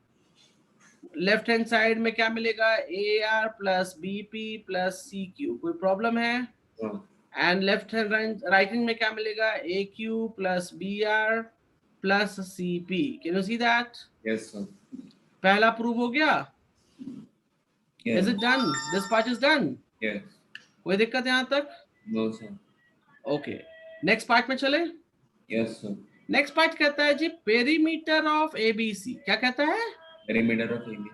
लेफ्ट हैंड साइड में क्या मिलेगा? AR plus BP plus CQ। कोई प्रॉब्लम है? No. And left hand right hand में क्या मिलेगा? AQ plus BR plus CP। Can you see that? Yes, sir. पहला प्रूव हो गया? Yes. Is it done? This part is done? Yes. कोई दिक्कत यहाँ तक? No, sir. Okay, next part में चले। Yes, sir. नेक्स्ट पार्ट कहता है जी पेरीमीटर ऑफ ABC। क्या कहता है? Perimeter of AB.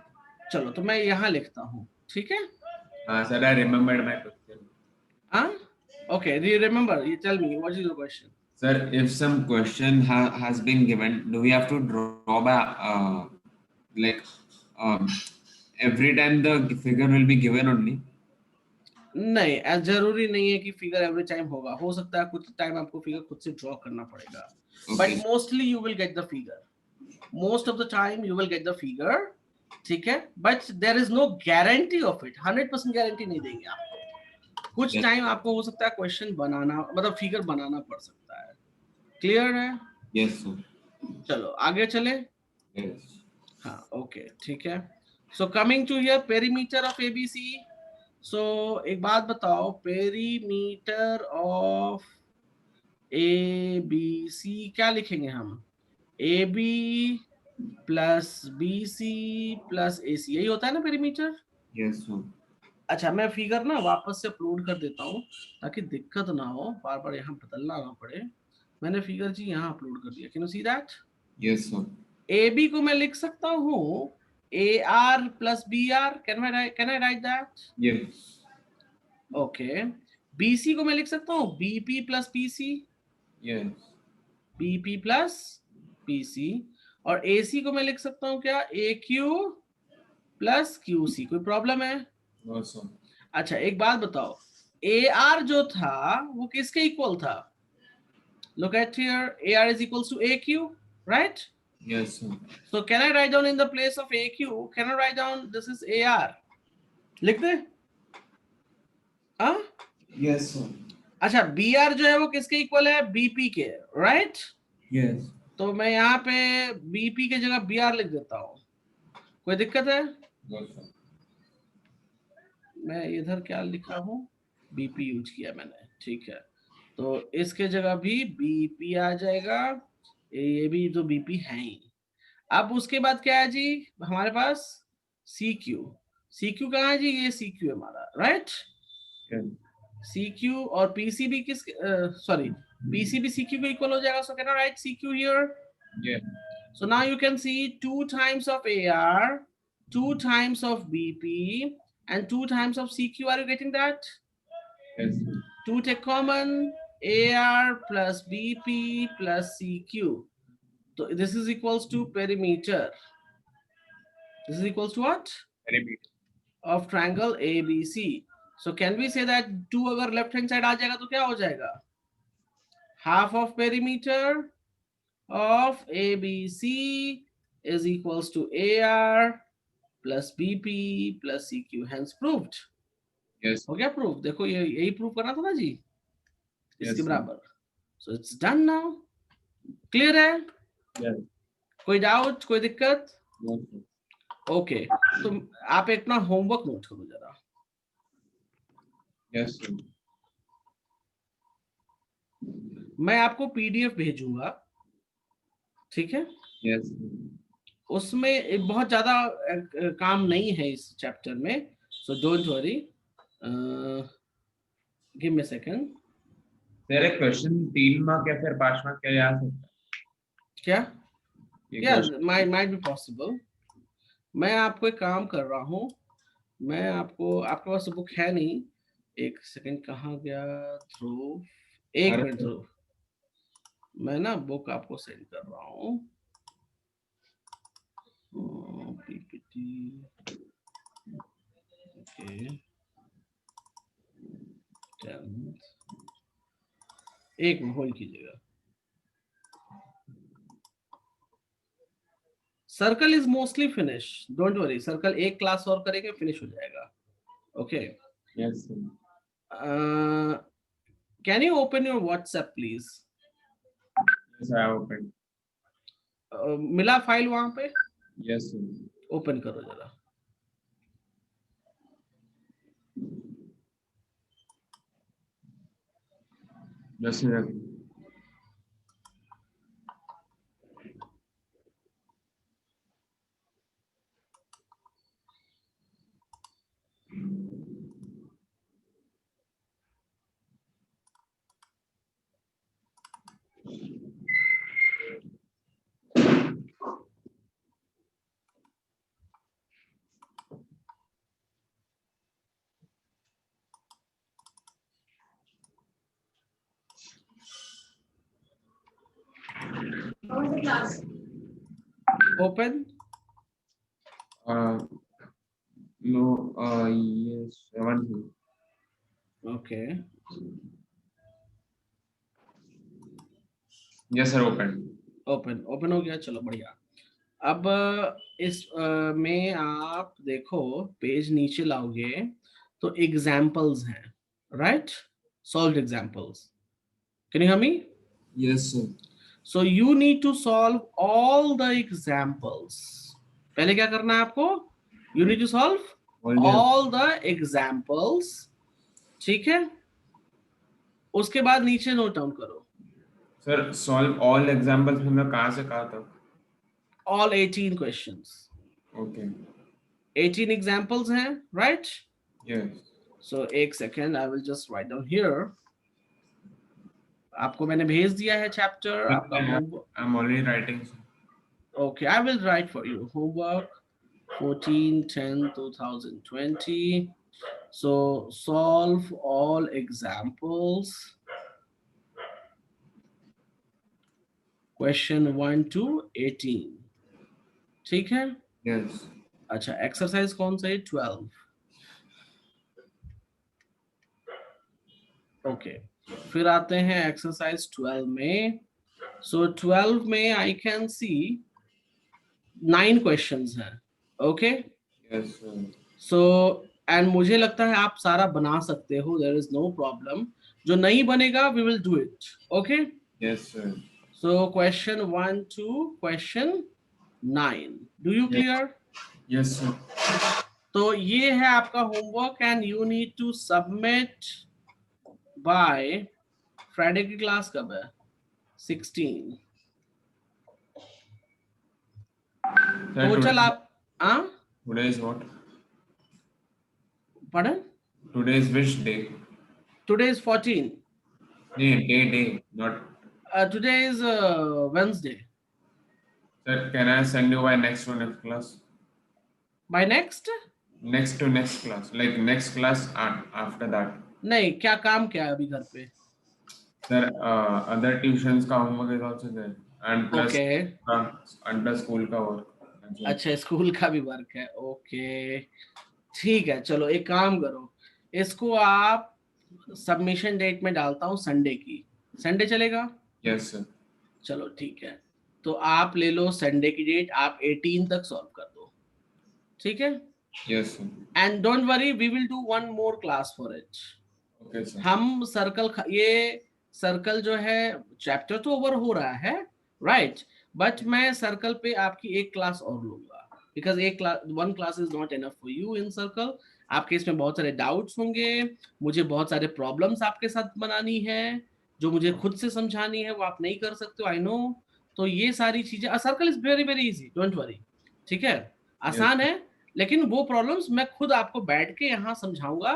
चलो तो मैं यहाँ लिखता हूँ, ठीक है? Sir, I remembered my question. हाँ, okay, do you remember? You tell me, what is your question? Sir, if some question has been given, do we have to draw by like every time the figure will be given only? नहीं, जरूरी नहीं है कि figure every time होगा, हो सकता है कुछ टाइम आपको फिगर खुद से ड्रॉ करना पड़ेगा, but mostly you will get the figure, most of the time you will get the figure, ठीक है? But there is no guarantee of it, 100% guarantee नहीं देंगे आपको। कुछ टाइम आपको हो सकता है क्वेश्चन बनाना, मतलब फिगर बनाना पड़ सकता है। क्लियर है? Yes, sir. चलो आगे चले। Yes. हाँ, ओके, ठीक है। So coming to here perimeter of ABC। सो एक बात बताओ, पेरीमीटर ऑफ ABC क्या लिखेंगे हम? AB plus BC plus AC, यही होता है ना पेरीमीटर? Yes, sir. अच्छा, मैं फिगर ना वापस से अपलोड कर देता हूँ ताकि दिक्कत ना हो, बार बार यहाँ बदलना ना पड़े। मैंने फिगर जी यहाँ अपलोड कर दिया, can you see that? Yes, sir. AB को मैं लिख सकता हूँ AR plus BR, can I right that? Yes. Okay. BC को मैं लिख सकता हूँ BP plus PC, Yes. BP plus PC, और AC को मैं लिख सकता हूँ क्या, AQ प्लस QC। कोई प्रॉब्लम है? No, sir. अच्छा एक बात बताओ, AR जो था वो किसके इक्वल था? Look at here, AR is equals to AQ, right? Yes, sir. So can I write down in the place of AQ, can I write down this is AR? लिख दे? हाँ? Yes, sir. अच्छा BR जो है वो किसके equal है? BP के, right? Yes. तो मैं यहाँ पे BP के जगह BR लिख देता हूँ। कोई दिक्कत है? No, sir. मैं इधर क्या लिखा हूँ, BP यूज किया मैंने, ठीक है। तो इसके जगह भी BP आ जाएगा, ये भी तो BP है ही। अब उसके बाद क्या है जी हमारे पास, CQ। CQ कहाँ है जी? ये CQ है हमारा, राइट? Yes. CQ और PC भी किस, सॉरी, PC भी CQ को इक्वल हो जाएगा। सो can I right CQ here? Yeah. So now you can see 2 times of AR, 2 times of BP, and 2 times of CQ. Are you getting that? Yes, sir. 2 take common, AR plus BP plus CQ. So this is equals to perimeter. This is equals to what? Perimeter. Of triangle ABC. So can we say that 2 अगर left hand side आ जाएगा तो क्या हो जाएगा? Half of perimeter of ABC is equals to AR plus BP plus CQ, hence proved. Yes. हो गया proof? देखो ये यही प्रूफ करना था ना जी, Yes, इसके sir. बराबर। So it's done now. Clear है? Yes. कोई डाउट, कोई दिक्कत? No, sir. ओके तो आप एक ना होमवर्क नोट करो जरा। Yes, sir. मैं आपको PDF भेजूंगा, ठीक है? Yes, sir. उसमें बहुत ज्यादा काम नहीं है इस चैप्टर में, so don't worry. Give me a second. Sir, एक क्वेश्चन 3 मार्क या फिर 5 मार्क क्या आ सकता है? क्या? ये या question- माइट बी पॉसिबल। मैं आपको एक काम कर रहा हूँ, मैं आपको, आपके पास बुक है नहीं, एक सेकंड, कहाँ गया ध्रुव? एक मिनट ध्रुव, मैं ना बुक आपको सेंड कर रहा हूँ। पीपीटी, ओके, 10th, एक मिनट होल्ड कीजिएगा। Circle is mostly finish, don't worry, circle एक क्लास और करेंगे फिनिश हो जाएगा। Okay, Yes, sir. Can you open your WhatsApp please? Yes, I have opened. मिला फाइल वहां पे? Yes, sir. ओपन करो जरा। Just a second. Open. No, yes, one thing. Okay, Yes, sir, open. Open हो गया, चलो बढ़िया। अब इस में आप देखो, पेज नीचे लाओगे तो एग्जाम्पल्स हैं, right? Solve examples. Can you hear me? Yes, sir. So you need to solve all the examples. पहले क्या करना है आपको? You need to solve All the all the examples, ठीक है? उसके बाद नीचे नोट डाउन करो sir, solve all examples में मैं कहाँ से कहाँ तक? all 18 questions। Okay. 18 एग्जाम्पल्स हैं, राइट? Yes. सो एक second, I will just write down here. आपको मैंने भेज दिया है चैप्टर आपका homework. I'm already writing. Sir. Okay, I will write for you homework 14/10/2020. So solve all examples question 1 to 18, ठीक है। Yes. अच्छा, एक्सरसाइज कौन सा है? 12। ओके, फिर आते हैं एक्सरसाइज 12 में। सो 12 में आई कैन सी 9 क्वेश्चंस हैं। Okay, Yes, sir. So and मुझे लगता है आप सारा बना सकते हो, देयर इज नो प्रॉब्लम। जो नहीं बनेगा we will do it. Okay, Yes, sir. सो question 1 to question 9, do you clear? Yes, sir. तो ये है आपका homework and you need to submit by Friday की क्लास कब है? 16। Sir, टोटल आप today is what? pardon? Today is which day? Today is 14. Day, not. Today is Wednesday. Sir, can I send you by next to next class? By next? Next to next class, like next class and after that. नहीं, क्या काम क्या है अभी घर पे? Sir, other tuitions का homework is also there, and plus Okay. under school का work. अच्छा, स्कूल का भी वर्क है। ओके, ठीक है, चलो एक काम करो, इसको आप सबमिशन डेट में डालता हूँ संडे की। संडे चलेगा? Yes, sir. चलो ठीक है, तो आप ले लो संडे की डेट, आप 18 तक सॉल्व कर दो, ठीक है। Yes, sir. And don't worry, we will do one more class for it. Okay, sir. हम सर्कल, ये सर्कल जो है चैप्टर तो ओवर हो रहा है, राइट, बट मैं सर्कल पे आपकी एक क्लास और लूंगा, बिकॉज एक class, one class is not enough for you in circle. आपके इसमें बहुत सारे डाउट्स होंगे, मुझे बहुत सारे प्रॉब्लम्स आपके साथ बनानी है, जो मुझे खुद से समझानी है, वो आप नहीं कर सकते हो, आई नो। तो ये सारी चीजें, circle is very very easy, don't worry, ठीक है, आसान है। लेकिन वो प्रॉब्लम्स मैं खुद आपको बैठ के यहाँ समझाऊंगा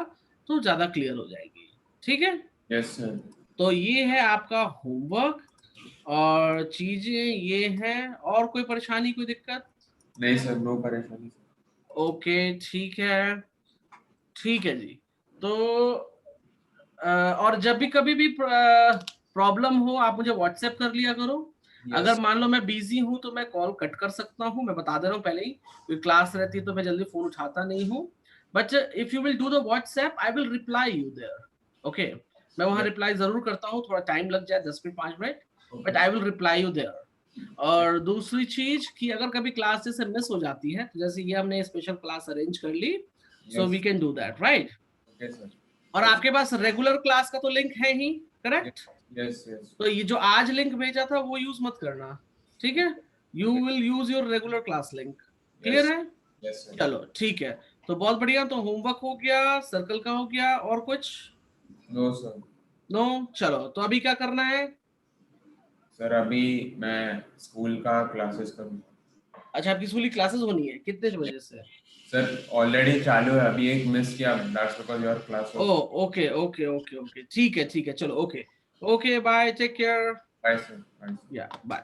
तो ज्यादा क्लियर हो जाएगी, ठीक है। Yes, sir. तो ये है आपका होमवर्क और चीजें ये हैं। और कोई परेशानी, कोई दिक्कत? नहीं सर, नो परेशानी। ओके, ठीक है, ठीक है जी। तो और जब भी कभी भी प्रॉब्लम हो आप मुझे व्हाट्सएप कर लिया करो। अगर मान लो मैं बिजी हूं तो मैं कॉल कट कर सकता हूं, मैं बता दे रहा हूं पहले ही, क्योंकि क्लास रहती है तो मैं जल्दी फोन उठाता नहीं हूं। But if you will do the WhatsApp I will reply you there. Okay, मैं वहां रिप्लाई जरूर करता हूं, थोड़ा टाइम लग जाए 10 minute 5 minute, but I will reply you there. और दूसरी चीज कि अगर कभी क्लास से मिस हो जाती है, तो जैसे ये हमने स्पेशल क्लास अरेंज कर ली, so we can do that, right. और आपके पास रेगुलर क्लास का तो लिंक है ही, करेक्ट? Yes yes. तो ये जो आज लिंक भेजा था वो यूज मत करना, ठीक है। You will use your regular class link, clear है? Yes sir. चलो ठीक है, तो बहुत बढ़िया। तो होमवर्क हो गया, सर्कल का हो गया, और कुछ? No sir. नो, चलो तो अभी क्या करना है? सर अभी मैं स्कूल का क्लासेस करूँ। अच्छा, आपकी स्कूल की क्लासेस होनी है, कितने बजे से? सर ऑलरेडी चालू है, अभी एक मिस किया, that's because your class. Oh okay okay okay okay, ठीक है ठीक है, चलो okay okay, bye, take care, bye sir. या बाय।